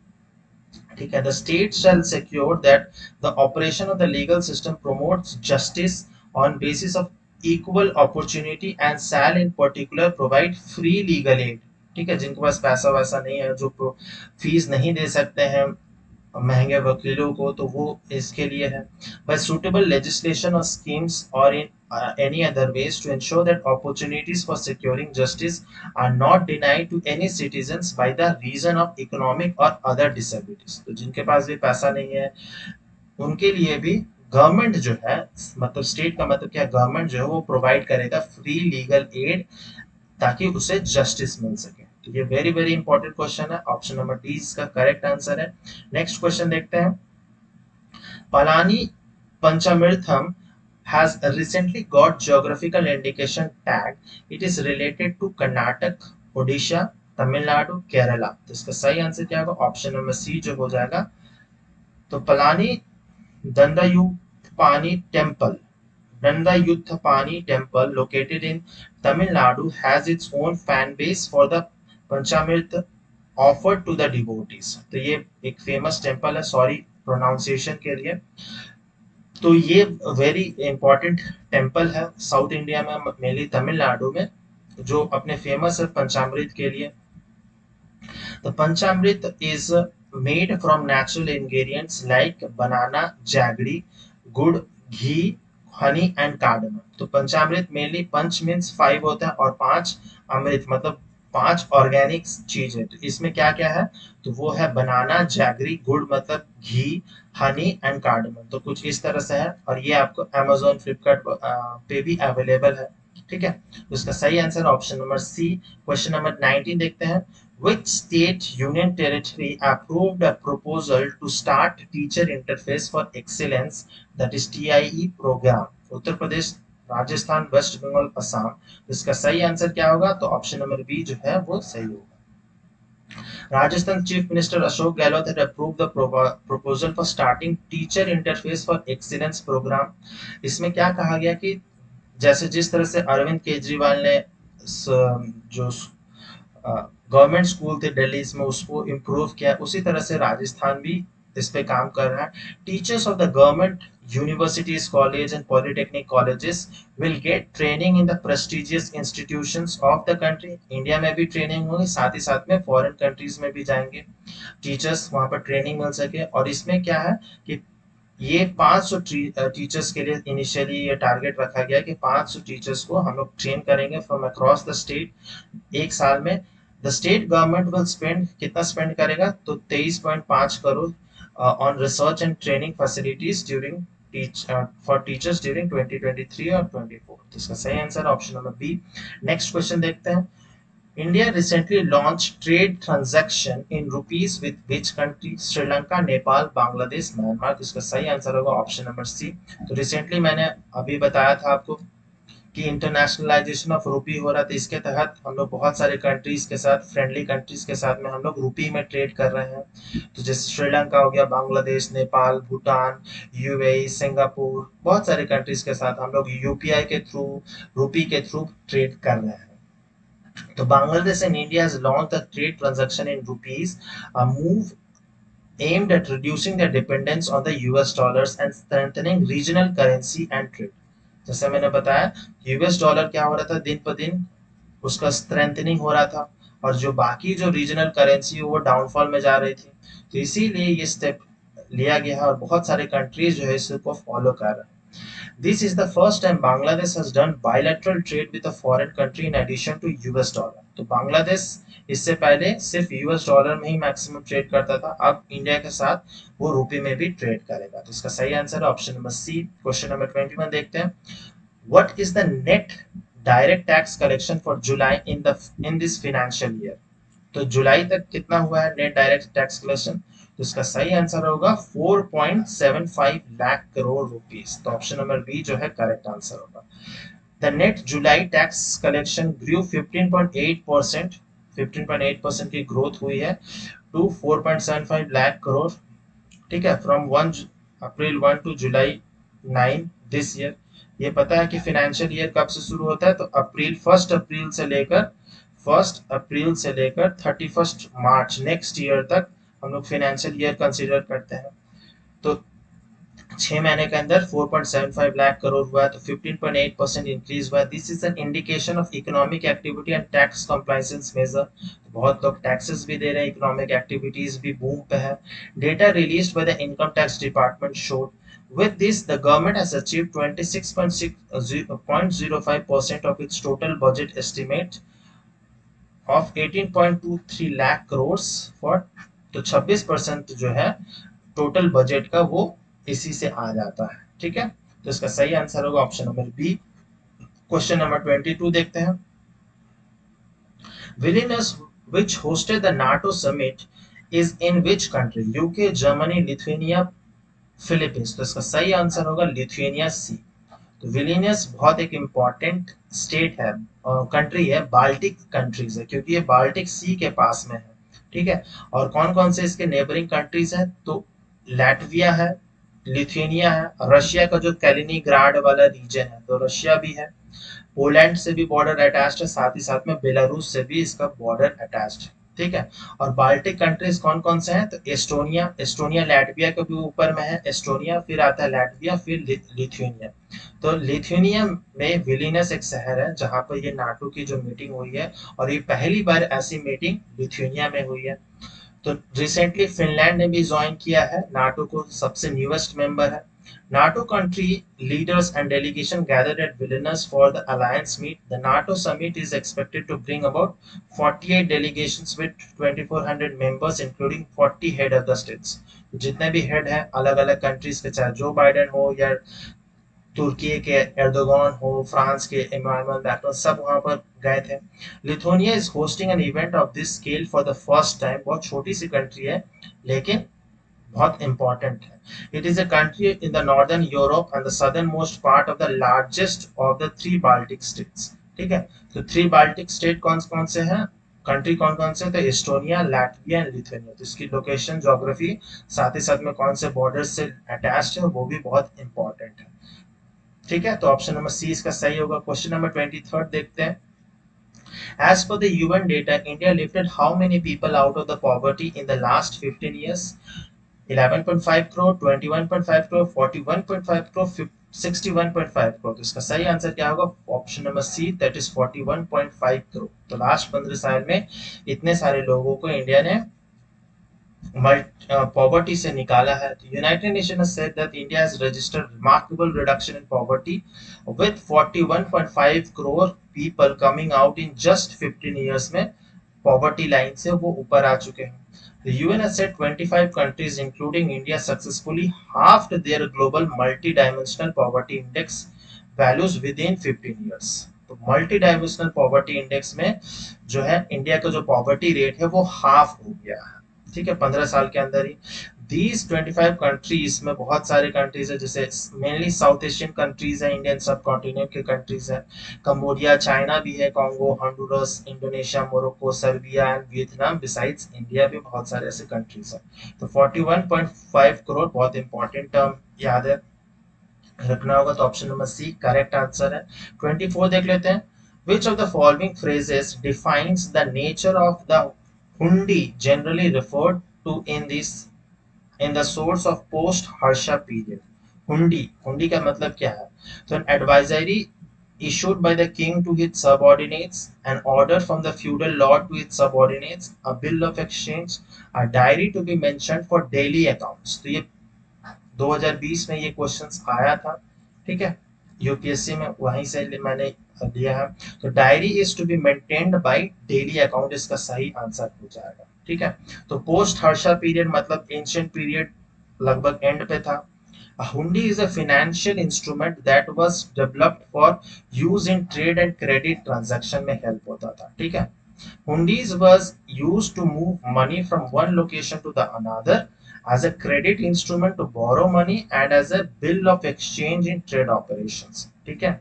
ठीक है, the state shall secure that the operation of the legal system promotes justice on basis of equal opportunity and shall in particular provide free legal aid. ठीक है, जिनके पास पैसा वैसा नहीं है, जो फीस नहीं दे सकते हैं महंगे वकीलों को, तो वो इसके लिए है। बाय सुटेबल लेजिस्लेशन और स्कीम्स और इन any other ways to ensure that opportunities for securing justice are not denied to any citizens by the reason of economic or other disabilities। तो जिनके पास भी पैसा नहीं है उनके लिए भी गवर्नमेंट जो है, मतलब स्टेट का मतलब क्या, गवर्नमेंट जो है वो प्रोवाइड करेगा फ्री लीगल एड, ताकि उसे जस्टिस मिल सके। तो ये वेरी वेरी इंपॉर्टेंट क्वेश्चन है, ऑप्शन नंबर डी इसका करेक्ट आंसर है। नेक्स्ट क्वेश्चन देखते हैं। Palani Panchamritam has recently got geographical indication tag. It is related to Karnataka, Odisha, Tamil Nadu, Kerala। तो इसका सही आंसर क्या होगा, ऑप्शन नंबर सी जो हो जाएगा तो Palani Dandayuthapani temple. Dandayuthapani temple located in Tamil Nadu has its own fan base for the Panchamrit offered to the devotees. तो ये एक फेमस टेम्पल है, सॉरी प्रोनाउंसिएशन के लिए। तो ये वेरी इंपॉर्टेंट टेम्पल है साउथ इंडिया में, मेनली तमिलनाडु में, जो अपने फेमस है पंचामृत के लिए। The Panchamrit is made from natural ingredients like banana, jaggery, good, ghee, honey and cardamom. तो पंचामृत मेनली पंच मीन्स 5 होता है और 5 अमृत मतलब 5 ऑर्गेनिक चीज है। तो इसमें क्या क्या है, तो वो है बनाना, जैगरी, गुड़ मतलब घी, हनी एंड कार्डमम। तो कुछ इस तरह से है और ये आपको अमेजोन फ्लिपकार्ट पे भी अवेलेबल है। ठीक है, तो इसका सही answer option number C. Question number 19 देखते हैं। Which state union territory approved a proposal to start Teacher Interface for Excellence, that is TIE program? Uttar Pradesh, Rajasthan, West Bengal, Assam. तो इसका सही आंसर क्या होगा, तो ऑप्शन नंबर बी जो है वो सही होगा। Rajasthan Chief Minister Ashok Gehlot had approved the proposal for starting Teacher Interface for Excellence program. इसमें क्या कहा गया कि जैसे जिस तरह से अरविंद केजरीवाल ने जो गवर्नमेंट स्कूल थे दिल्ली में उसको इम्प्रूव किया, उसी तरह से राजस्थान भी इस पे काम कर रहा है। Teachers of the government universities, college and polytechnic colleges will get training in the prestigious institutions of the country. India में भी ट्रेनिंग होगी, साथ ही साथ में फॉरेन कंट्रीज में भी जाएंगे टीचर्स, वहां पर ट्रेनिंग मिल सके। और इसमें क्या है कि ये 500 टीचर्स के लिए इनिशियली ये टारगेट रखा गया कि 500 टीचर्स को हम लोग ट्रेन करेंगे फ्रॉम अक्रॉस द स्टेट एक साल में। The state government will spend, कितना स्पेंड करेगा, तो 23.5 crore on research and training facilities during for teachers during 2023 और 24। तो इसका सही answer option number B. Next question देखते हैं। India recently launched trade transaction in rupees with which country? Sri Lanka, Nepal, Bangladesh, Myanmar। तो इसका सही आंसर होगा ऑप्शन नंबर सी। तो रिसेंटली मैंने अभी बताया था आपको कि इंटरनेशनलाइजेशन ऑफ रूपी हो रहा था, इसके तहत हम लोग बहुत सारे कंट्रीज के साथ, फ्रेंडली कंट्रीज के साथ में हम लोग रूपी में ट्रेड कर रहे हैं। तो जैसे श्रीलंका हो गया, बांग्लादेश, नेपाल, भूटान, यूएई, सिंगापुर, बहुत सारे कंट्रीज के साथ हम लोग यूपीआई के थ्रू, रूपी के थ्रू ट्रेड कर रहे हैं। तो Bangladesh and India has launched a trade transaction in rupees, a move aimed at reducing their dependence on the US dollars and strengthening regional currency and trade। जैसे मैंने बताया यूएस डॉलर क्या हो रहा था, दिन पर दिन उसका स्ट्रेंथनिंग हो रहा था और जो बाकी जो रीजनल करेंसी है वो डाउनफॉल में जा रही थी। तो इसीलिए ये स्टेप लिया गया है और बहुत सारे कंट्रीज जो है इसको फॉलो कर रहे हैं। This is the first time Bangladesh has done bilateral trade with a foreign country in addition to US dollar। तो बांग्लादेश इससे पहले सिर्फ यूएस डॉलर में ही मैक्सिमम ट्रेड करता था, अब इंडिया के साथ वो रुपए में भी ट्रेड करेगा। तो इसका सही आंसर है option number C. Question number 21 देखते हैं। What is the net direct tax collection for July in this financial year? तो जुलाई तक कितना हुआ है नेट डायरेक्ट टैक्स कलेक्शन, तो इसका सही आंसर होगा 4.75 लाख करोड़ रुपीस। तो ऑप्शन नंबर बी जो है करेक्ट आंसर होगा। The net July tax collection grew 15.8%, 15.8% की ग्रोथ हुई है टू 4.75 लाख करोड़। ठीक है, from 1 April 1 to July 9 this year. ये पता है कि फाइनेंशियल ईयर कब से शुरू होता है, तो अप्रैल 1 अप्रैल से लेकर 31 मार्च नेक्स्ट ईयर तक हम लोग फाइनेंशियल ईयर कंसीडर करते हैं। तो 6 महीने के अंदर 4.75 लाख करोड़ हुआ है, तो 15.8% इंक्रीज हुआ है। This is an indication of economic activity and tax compliance measure. बहुत लोग टैक्सेस भी दे रहे हैं, इकोनॉमिक एक्टिविटीज भी बूम पे है। Data released by the income tax department showed with this the government has achieved 26.05% of its total budget estimate of 18.23 lakh crores for। तो 26% जो है टोटल बजट का वो इसी से आ जाता है। ठीक है, तो इसका सही आंसर होगा option number B. Question number 22 देखते हैं। Vilnius, which hosted the NATO summit, is in which country? UK, Germany, Lithuania, Philippines. तो इसका सही आंसर होगा लिथुआनिया सी। तो विलिनियस बहुत एक इम्पॉर्टेंट स्टेट है, कंट्री है, बाल्टिक कंट्रीज है, क्योंकि ये बाल्टिक सी के पास में है। ठीक है, और कौन कौन से इसके नेबरिंग कंट्रीज हैं, तो लैटविया है, लिथुएनिया है, रशिया का जो कैलिनिंग्राड वाला रीजन है तो रशिया भी है, पोलैंड से भी बॉर्डर अटैच्ड है, साथ ही साथ में बेलारूस से भी इसका बॉर्डर अटैच्ड है। ठीक है, और बाल्टिक कंट्रीज कौन कौन से हैं तो एस्टोनिया, एस्टोनिया लैटविया के भी ऊपर में है, एस्टोनिया फिर आता है लैटविया फिर लिथुएनिया। तो लिथुएनिया में विलिनस एक शहर है जहां पर ये नाटो की जो मीटिंग हुई है, और ये पहली बार ऐसी मीटिंग लिथुएनिया में हुई है। तो रिसेंटली फिनलैंड ने भी ज्वाइन किया है नाटो को, सबसे न्यूएस्ट मेंबर है। NATO country leaders and delegation gathered at Vilnius for the alliance meet. The NATO summit is expected to bring about 48 delegations with 2400 members including 40 head of the states. जितने भी head हैं अलग अलग countries के, चाहे Joe Biden हो या तुर्की के एर्दोगान हो, फ्रांस के इमानुएल मैक्रोन, सब वहां पर गए थे। Lithuania is hosting an event of this scale for the first time. बहुत छोटी सी कंट्री है लेकिन बहुत इंपॉर्टेंट है। It is a country in the northern Europe and the southern most part of the largest of the three Baltic states. ठीक है, तो three Baltic state कौन कौन से हैं, कंट्री कौन कौन से, तो एस्टोनिया, लैटविया एंड लिथुआनिया। तो इसकी लोकेशन, ज्योग्राफी, साथ ही साथ में कौन से बॉर्डर से अटैच्ड है वो भी बहुत इंपॉर्टेंट है। ठीक है, तो ऑप्शन नंबर सी इसका सही होगा। क्वेश्चन नंबर 23 देखते हैं। As per the UN data, India lifted how many people out of the poverty in the last 15 years? 11.5 crore, 21.5 crore, 41.5 crore, 61.5 crore। तो इसका सही आंसर क्या होगा, option number C, that is 41.5 crore. तो लास्ट 15 साल में इतने सारे लोगों को इंडिया ने poverty से निकाला है। तो United nation has said that India has registered remarkable reduction in poverty with 41.5 crore people coming out in just 15 years में poverty line से वो ऊपर आ चुके हैं। The UN has said 25 countries including India successfully halved their global multi-dimensional poverty index values within 15 years। तो multi dimensional poverty index में जो है इंडिया का जो पॉवर्टी रेट है वो हाफ हो गया है। ठीक है, 15 साल के अंदर ही। दीज 25 कंट्रीज में बहुत सारे कंट्रीज है, जैसे मेनली साउथ एशियन कंट्रीज है, इंडियन सब कॉन्टिनेंट के कंट्रीज है, कंबोडिया, चाइना भी है, Congo, Honduras, Indonesia, Morocco, Serbia and Vietnam, besides India भी बहुत सारे ऐसे कंट्रीज है। तो 41.5 करोड़ बहुत इंपॉर्टेंट टर्म याद है रखना होगा, तो option number C correct answer है। 24 देख लेते हैं। Which of the following phrases defines the nature of the hundi generally referred to in the source of post Harsha period? हुंडी, हुंडी का मतलब क्या है, तो an advisory issued by the king to his subordinates, an order from the feudal lord to his subordinates, a bill of exchange, a diary to be mentioned for daily accounts। तो ये 2020 में ये क्वेश्चंस आया था। ठीक है, UPSC में वहीं से मैंने लिया है। तो diary is to be maintained by daily account, इसका सही आंसर हो जाएगा। ठीक है, तो पोस्ट हर्षा पीरियड मतलब एंशिएंट पीरियड लगभग एंड पे था। Hundi is a financial instrument that was developed for use in trade and credit transaction में हेल्प होता था। ठीक है, hundis was used to move money from one location to the another, as a credit instrument to borrow money and as a bill of exchange in trade operations। ठीक है,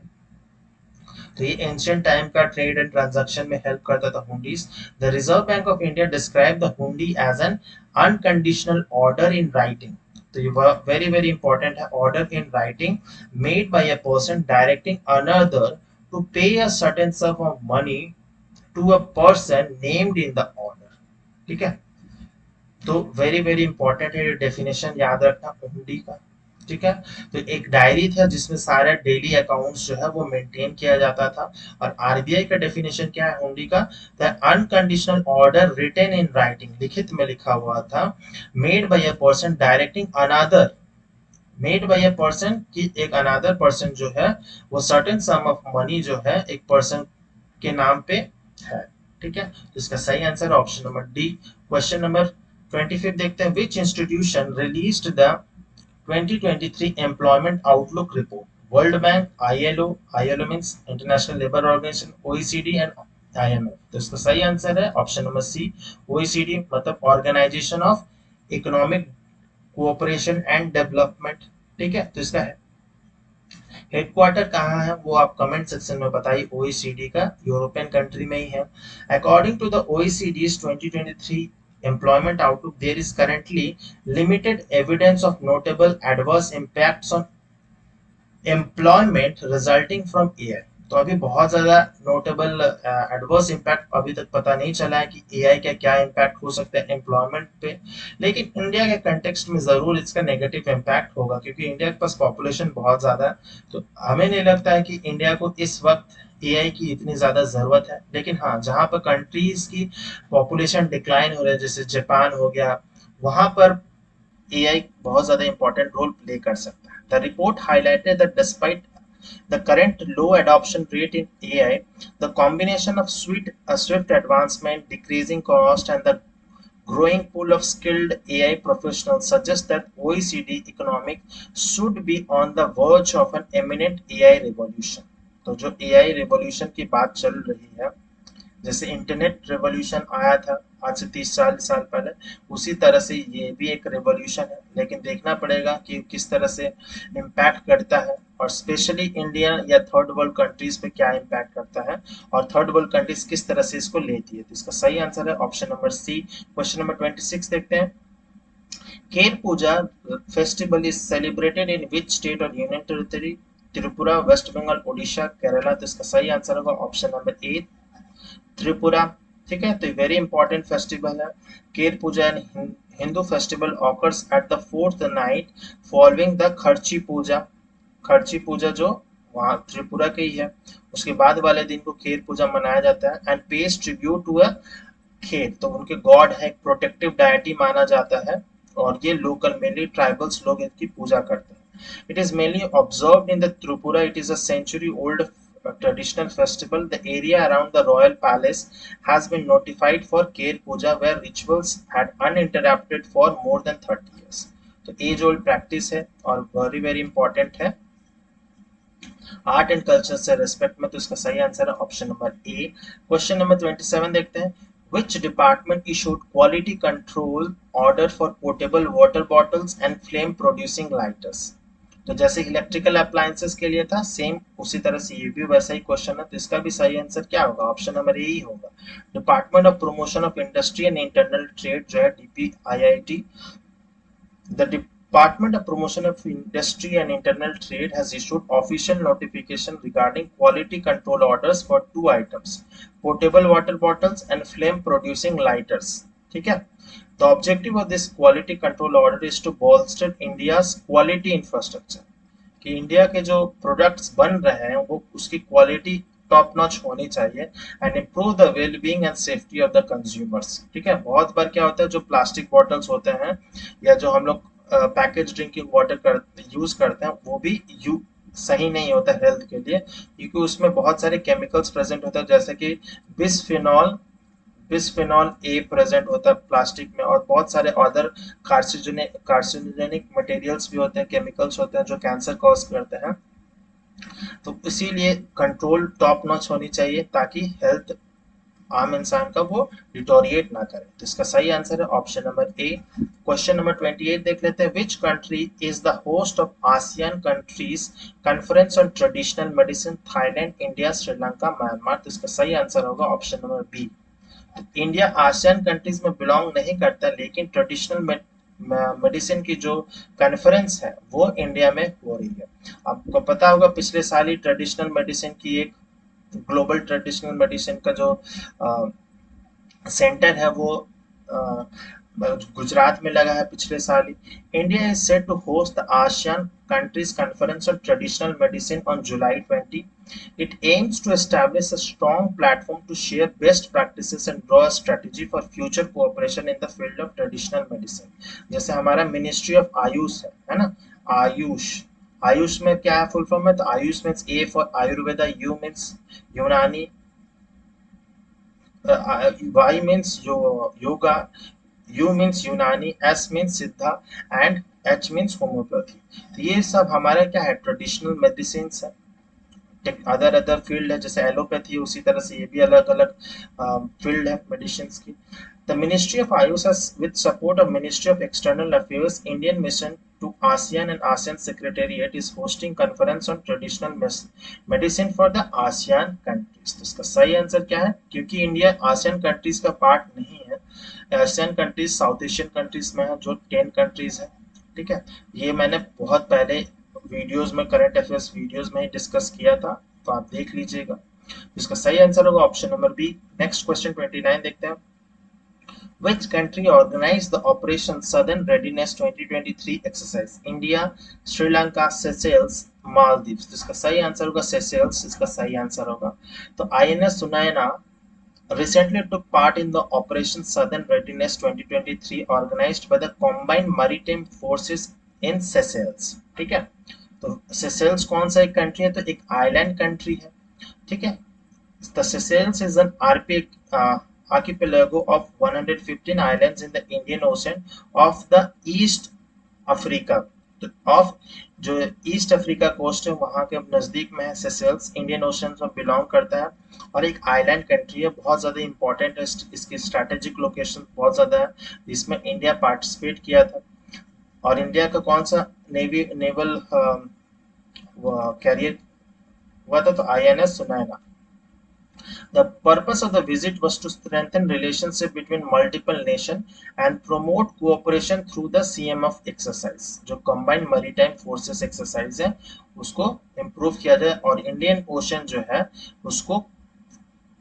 तो ये ancient time का trade and transaction में help करता था hundis. The Reserve Bank of India describe the hundi as an unconditional order in writing. तो ये वेरी वेरी इंपॉर्टेंट है, order in writing made by a person directing another to pay a certain sum of money to a person named in the order. ठीक है, तो very very important है ये definition याद रखना हुंडी का। ठीक है, तो एक डायरी था जिसमें सारे डेली अकाउंट्स जो है वो मेंटेन किया जाता था। और आरबीआई का डेफिनेशन क्या है हुंडी का, the unconditional order written in writing, लिखित में लिखा हुआ था, made by a person directing another, made by a person की एक अनदर पर्सन जो है वो सर्टेन सम ऑफ मनी जो है एक पर्सन के नाम पे है। ठीक है, तो इसका सही answer option number D. Question number 25 देखते हैं। Which institution released the 2023 employment outlook report? World Bank, ILO, ILO means International Labour Organization, OECD and IMF. तो इसका सही आंसर है ऑप्शन नंबर सी, ओईसीडी मतलब Organisation of Economic Cooperation and Development. ठीक है, तो इसका हेडक्वार्टर कहाँ है वो आप कमेंट सेक्शन में बताइए। ओईसीडी का यूरोपियन कंट्री में ही है। According to the OECD's 2023 employment outlook, there is currently limited evidence of notable adverse impacts on employment resulting from AI. तो अभी बहुत ज्यादा नोटेबल एडवर्स इम्पैक्ट अभी तक पता नहीं चला है कि एआई का क्या इम्पैक्ट हो सकता है एम्प्लॉयमेंट पे। लेकिन इंडिया के कंटेक्स्ट में जरूर इसका नेगेटिव इम्पैक्ट होगा, क्योंकि इंडिया के पास पॉपुलेशन बहुत ज्यादा है। तो हमें नहीं लगता है कि इंडिया को इस वक्त एआई की इतनी ज्यादा जरूरत है। लेकिन हाँ, जहां पर कंट्रीज की पॉपुलेशन डिक्लाइन हो रहा है, जैसे जापान हो गया, वहां पर AI बहुत ज़्यादा important role play कर सकता है। The report highlighted that despite the current low adoption rate in AI, the combination of swift advancement, decreasing cost, and the growing pool of skilled AI professionals suggests that OECD economic should be on the verge of an imminent AI revolution। तो जो AI revolution की बात चल रही है, जैसे internet revolution आया था आज से 30 साल पहले, उसी तरह से ये भी एक रेवोल्यूशन है। लेकिन देखना पड़ेगा कि किस तरह से इम्पैक्ट करता है, और स्पेशली इंडिया या थर्ड वर्ल्ड कंट्रीज पे क्या इम्पैक्ट करता है, और थर्ड वर्ल्ड कंट्रीज किस तरह से इसको लेती है। तो इसका सही आंसर है option number C. Question number 26 देखते हैं। Ker Puja festival is celebrated in which state और यूनियन टेरिटरी? त्रिपुरा, वेस्ट बंगाल, ओडिशा, केरला। तो इसका सही आंसर होगा ऑप्शन नंबर ए, त्रिपुरा। ठीक है, तो वेरी इंपॉर्टेंट फेस्टिवल है Ker Puja. And Hindu festival occurs at the fourth night following the Kharchi Puja. खर्ची पूजा जो वहाँ त्रिपुरा के ही है, उसके बाद वाले दिन को खेर पूजा मनाया जाता है। And page tribute to a खेर, तो उनके गॉड है, प्रोटेक्टिव डायटी माना जाता है, और ये लोकल मेनली ट्राइबल्स लोग इनकी पूजा करते हैं। It is mainly observed in the Tripura. It is a century old traditional festival. The area around the royal palace has been notified for Ker Puja, where rituals had uninterrupted for more than 30 years. तो as old practice है और very very important है art and culture से respect में। तो इसका सही answer है option number A. Question number 27 देखते हैं। Which department issued quality control order for portable water bottles and flame producing lighters? तो जैसे इलेक्ट्रिकल अप्लायंसेस के लिए था सेम, उसी तरह से ये भी वैसा ही क्वेश्चन है। तो इसका भी सही आंसर क्या होगा? ऑप्शन नंबर ए ही होगा। Department of promotion of industry and internal trade जो है DPIIT, the Department of Promotion of Industry and Internal Trade has issued official notification regarding quality control orders for two items, portable water bottles and flame producing lighters। ठीक है, the objective of this quality control order is to bolster India's quality infrastructure, कि India के जो products बन रहे हैं वो उसकी क्वालिटी टॉप नॉच होनी चाहिए, and improve the well being and safety of the consumers. ठीक है, बहुत बार क्या होता है, जो प्लास्टिक बॉटल्स होते हैं या जो हम लोग पैकेज ड्रिंकिंग वाटर यूज करते हैं, वो भी सही नहीं होता हेल्थ के लिए, क्योंकि उसमें बहुत सारे केमिकल्स प्रेजेंट होते हैं, जैसे कि बिस्फेनॉल बिस्फेनॉल ए प्रेजेंट होता है प्लास्टिक में, और बहुत सारे अदर कार्सिनोजेनिक मटेरियल्स भी होते हैं, केमिकल्स होते हैं जो कैंसर कॉज करते हैं। तो इसीलिए कंट्रोल टॉप नॉच होनी चाहिए ताकि हेल्थ आम इंसान का वो डिटोरिएट ना करे। तो इसका सही आंसर है option number A. Question number 28 देख लेते हैं। Which country is the host of ASEAN countries conference on traditional medicine? Thailand, India, Sri Lanka, Myanmar. तो इसका सही आंसर होगा option number B. India ASEAN countries में बिलोंग नहीं करता, लेकिन ट्रेडिशनल मेडिसिन की जो कॉन्फ्रेंस है वो इंडिया में हो रही है। आपको पता होगा पिछले साल ही ट्रेडिशनल मेडिसिन की एक ग्लोबल ट्रेडिशनल मेडिसिन का जो सेंटर है वो गुजरात में लगा है पिछले साल ही। India is set to host the ASEAN countries conference on traditional medicine on July 20। It aims to establish a strong platform to share best practices and draw a strategy for future cooperation in the field of traditional medicine। जैसे हमारा ministry of Ayush है ना, आयुष। आयुष में क्या है full form है? तो AYUSH means A for Ayurveda, U means Unani, Y means yoga, U means Unani, S means Siddha, and H means homoeopathy. तो ये सब हमारा क्या है? ट्रेडिशनल मेडिसिन है। अदर फील्ड है, जैसे एलोपैथी है, उसी तरह से ये भी अलग अलग फील्ड है मेडिसिन की। The Ministry of AYUSH with support of Ministry of External Affairs, Indian Mission to ASEAN and ASEAN Secretariat is hosting conference on traditional medicine for the ASEAN countries. तो इसका सही आंसर क्या है? क्योंकि इंडिया आसियान कंट्रीज का part नहीं है, Asian countries South Asian countries में है जो 10 कंट्रीज है। ठीक है, ये मैंने बहुत पहले वीडियोस में, करंट अफेयर्स वीडियोस में ही डिस्कस किया था, तो आप देख लीजिएगा। इसका सही आंसर होगा option number B. Next question 29 देखते हैं। Which country organized the Operation Southern Readiness 2023 exercise? India, Sri Lanka, Seychelles, Maldives। तो इसका सही आंसर होगा Seychelles, इसका सही आंसर होगा। तो INS Sunaina recently took part in the Operation Southern Readiness 2023 organized by the Combined Maritime Forces in Seychelles। ठीक है, तो Seychelles कौन सा एक कंट्री है? तो एक आइलैंड कंट्री है। ठीक है, The Seychelles is an archipelago of 115 islands in the Indian Ocean of the East Africa। तो ऑफ जो ईस्ट अफ्रीका कोस्ट है वहां के नजदीक में है सेशेल्स, इंडियन ओशन में बिलोंग करता है और एक आइलैंड कंट्री है, बहुत ज्यादा इंपॉर्टेंट है, इसकी स्ट्रेटेजिक लोकेशन बहुत ज्यादा है, इसमें इंडिया पार्टिसिपेट किया था। और इंडिया का कौन सा नेवल कैरियर हुआ था? तो INS Sunaina. The purpose of the visit was to strengthen relationship between multiple nations and promote cooperation through the CMF exercise। जो Combined Maritime Forces exercise है उसको improve किया जाए और इंडियन ओशन जो है उसको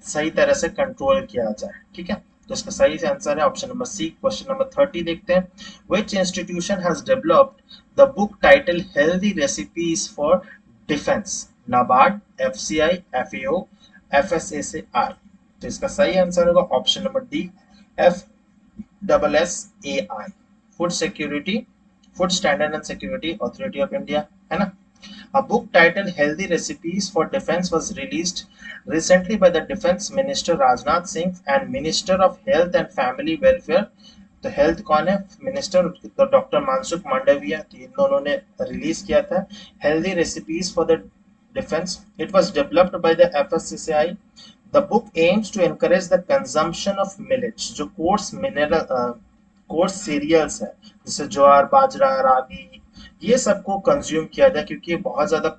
सही तरह से कंट्रोल किया जाए। ठीक है, तो इसका सही आंसर है option number C. Question number 30 देखते हैं। Which institution has developed the book title Healthy Recipes for Defense? NABARD, FCI, FAO, FSSAI। तो इसका सही आंसर होगा option number D, FSSAI, food security, food standard and security authority of India, है ना। A book titled Healthy Recipes for Defense was released recently by the Defense Minister Rajnath Singh and Minister of Health and Family Welfare। तो health कौन है? Minister तो doctor Mansukh Mandaviya, तो इन दोनों ने release किया था healthy recipes for the defence. It was developed by the FSSAI। The book aims to encourage the consumption of millets, जो कोर्स सीरियल्स है, जैसे ज्वार, बाजरा, रागी, ये सबको कंज्यूम किया जाए क्योंकि ये बहुत ज्यादा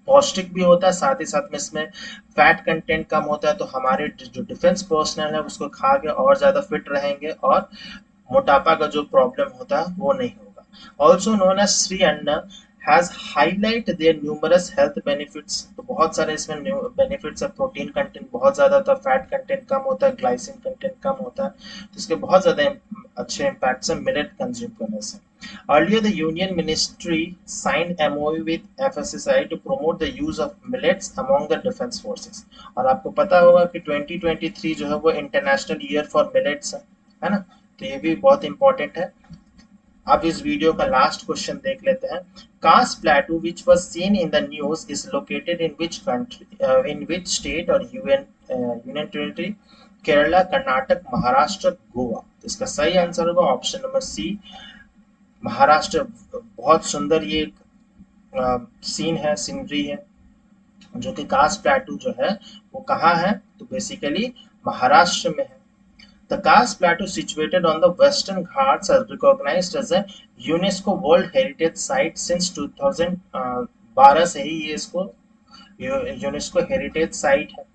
पौष्टिक भी होता है, साथ ही साथ में इसमें फैट कंटेंट कम होता है, तो हमारे जो डिफेंस पर्सनल है उसको खा के और ज्यादा फिट रहेंगे और मोटापा का जो प्रॉब्लम होता है वो नहीं होगा। ऑल्सो नोन एज श्री अन्न has highlight their numerous health benefits। तो बहुत सारे इसमें बेनिफिट्स है, प्रोटीन कंटेंट बहुत ज्यादा होता है, फैट कंटेंट कम होता है, ग्लाइसिन कंटेंट कम होता है, तो इसके बहुत ज्यादा अच्छे इम्पैक्ट्स है मिलेट कंज्यूम करने से। Earlier, the Union Ministry signed MOU with FSSAI to promote the use of millets among the defense forces। और आपको पता होगा कि 2023 जो है वो इंटरनेशनल ईयर फॉर मिलेट्स है ना, तो ये भी बहुत इंपॉर्टेंट है। अब इस वीडियो का लास्ट क्वेश्चन देख लेते हैं। Kaas plateau which was seen in the news is located in which country, in which state और यूनियन टेरिटरी? केरला, कर्नाटक, महाराष्ट्र, गोवा। तो इसका सही आंसर होगा ऑप्शन नंबर सी, महाराष्ट्र। बहुत सुंदर ये सीन है, सीनरी है, जो कि कास्ट प्लेटू जो है वो कहाँ है? तो बेसिकली महाराष्ट्र में है। The Kars Plateau, situated on the Western Ghats, is recognized as a UNESCO World Heritage Site since 2012 से ही ये इसको UNESCO Heritage Site है।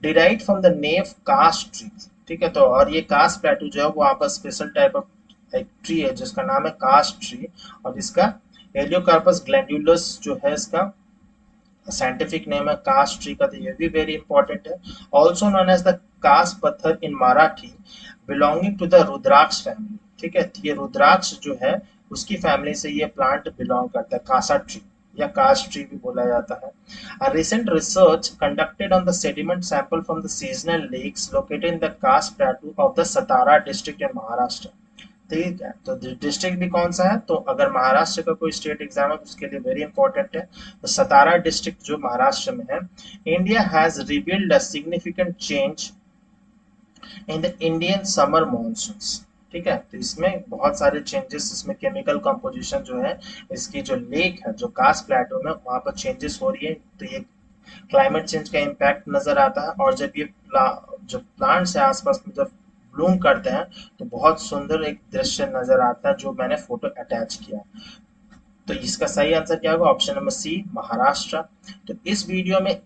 Derived from the name Kars tree। ठीक है, तो और ये कास्ट प्लेटू जो है वो आपका स्पेशल टाइप ऑफ एक ट्री है जिसका नाम है कास्ट ट्री, और इसका हेलियोकार्पस ग्लैंडुलस जो है इसका साइंटिफिक नेम है कास्ट ट्री का, तो ये भी वेरी इंपॉर्टेंट है। Also known as the Kaas Pathar in Marathi, belonging to the rudraksha family. ठीक है, ये रुद्राक्ष जो है उसकी फैमिली से ये प्लांट बिलोंग करता है, कासा ट्री या कास्ट ट्री भी बोला जाता है। A recent research conducted on the sediment sample from the seasonal lakes located in the Kars Plateau of the Satara district in Maharashtra। ठीक है, तो डिस्ट्रिक्ट भी कौन सा है? तो अगर महाराष्ट्र का कोई स्टेट एग्जाम है तो उसके लिए वेरी इंपॉर्टेंट है, तो सतारा डिस्ट्रिक्ट जो महाराष्ट्र में है। India has revealed a significant change in the Indian summer monsoons. ठीक है, तो इसमें बहुत सारे चेंजेस, इसमें केमिकल कंपोजिशन जो है इसकी जो लेक है जो कास प्लेटो में वहां पर चेंजेस हो रही है, तो ये क्लाइमेट चेंज का इम्पैक्ट नजर आता है। और जब ये जो प्लांट्स है आसपास में जब ब्लूम करते हैं तो बहुत सुंदर एक दृश्य नजर आता है, जो मैंने फोटो अटैच किया। तो इसका सही आंसर क्या होगा? Option number C, Maharashtra. तो इस वीडियो में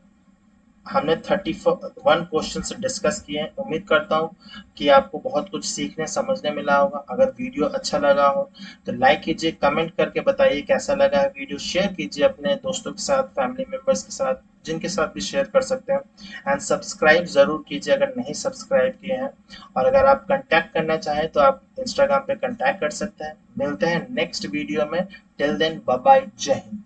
हमने 31 क्वेश्चन डिस्कस किए हैं। उम्मीद करता हूँ कि आपको बहुत कुछ सीखने समझने मिला होगा। अगर वीडियो अच्छा लगा हो तो लाइक कीजिए, कमेंट करके बताइए कैसा लगा है वीडियो, शेयर कीजिए अपने दोस्तों के साथ, फैमिली मेंबर्स के साथ, जिनके साथ भी शेयर कर सकते हैं। एंड सब्सक्राइब जरूर कीजिए अगर नहीं सब्सक्राइब किए हैं। और अगर आप कंटैक्ट करना चाहें तो आप इंस्टाग्राम पे कंटैक्ट कर सकते हैं। मिलते हैं नेक्स्ट वीडियो में। टिल देन बाय बाय, जय हिंद।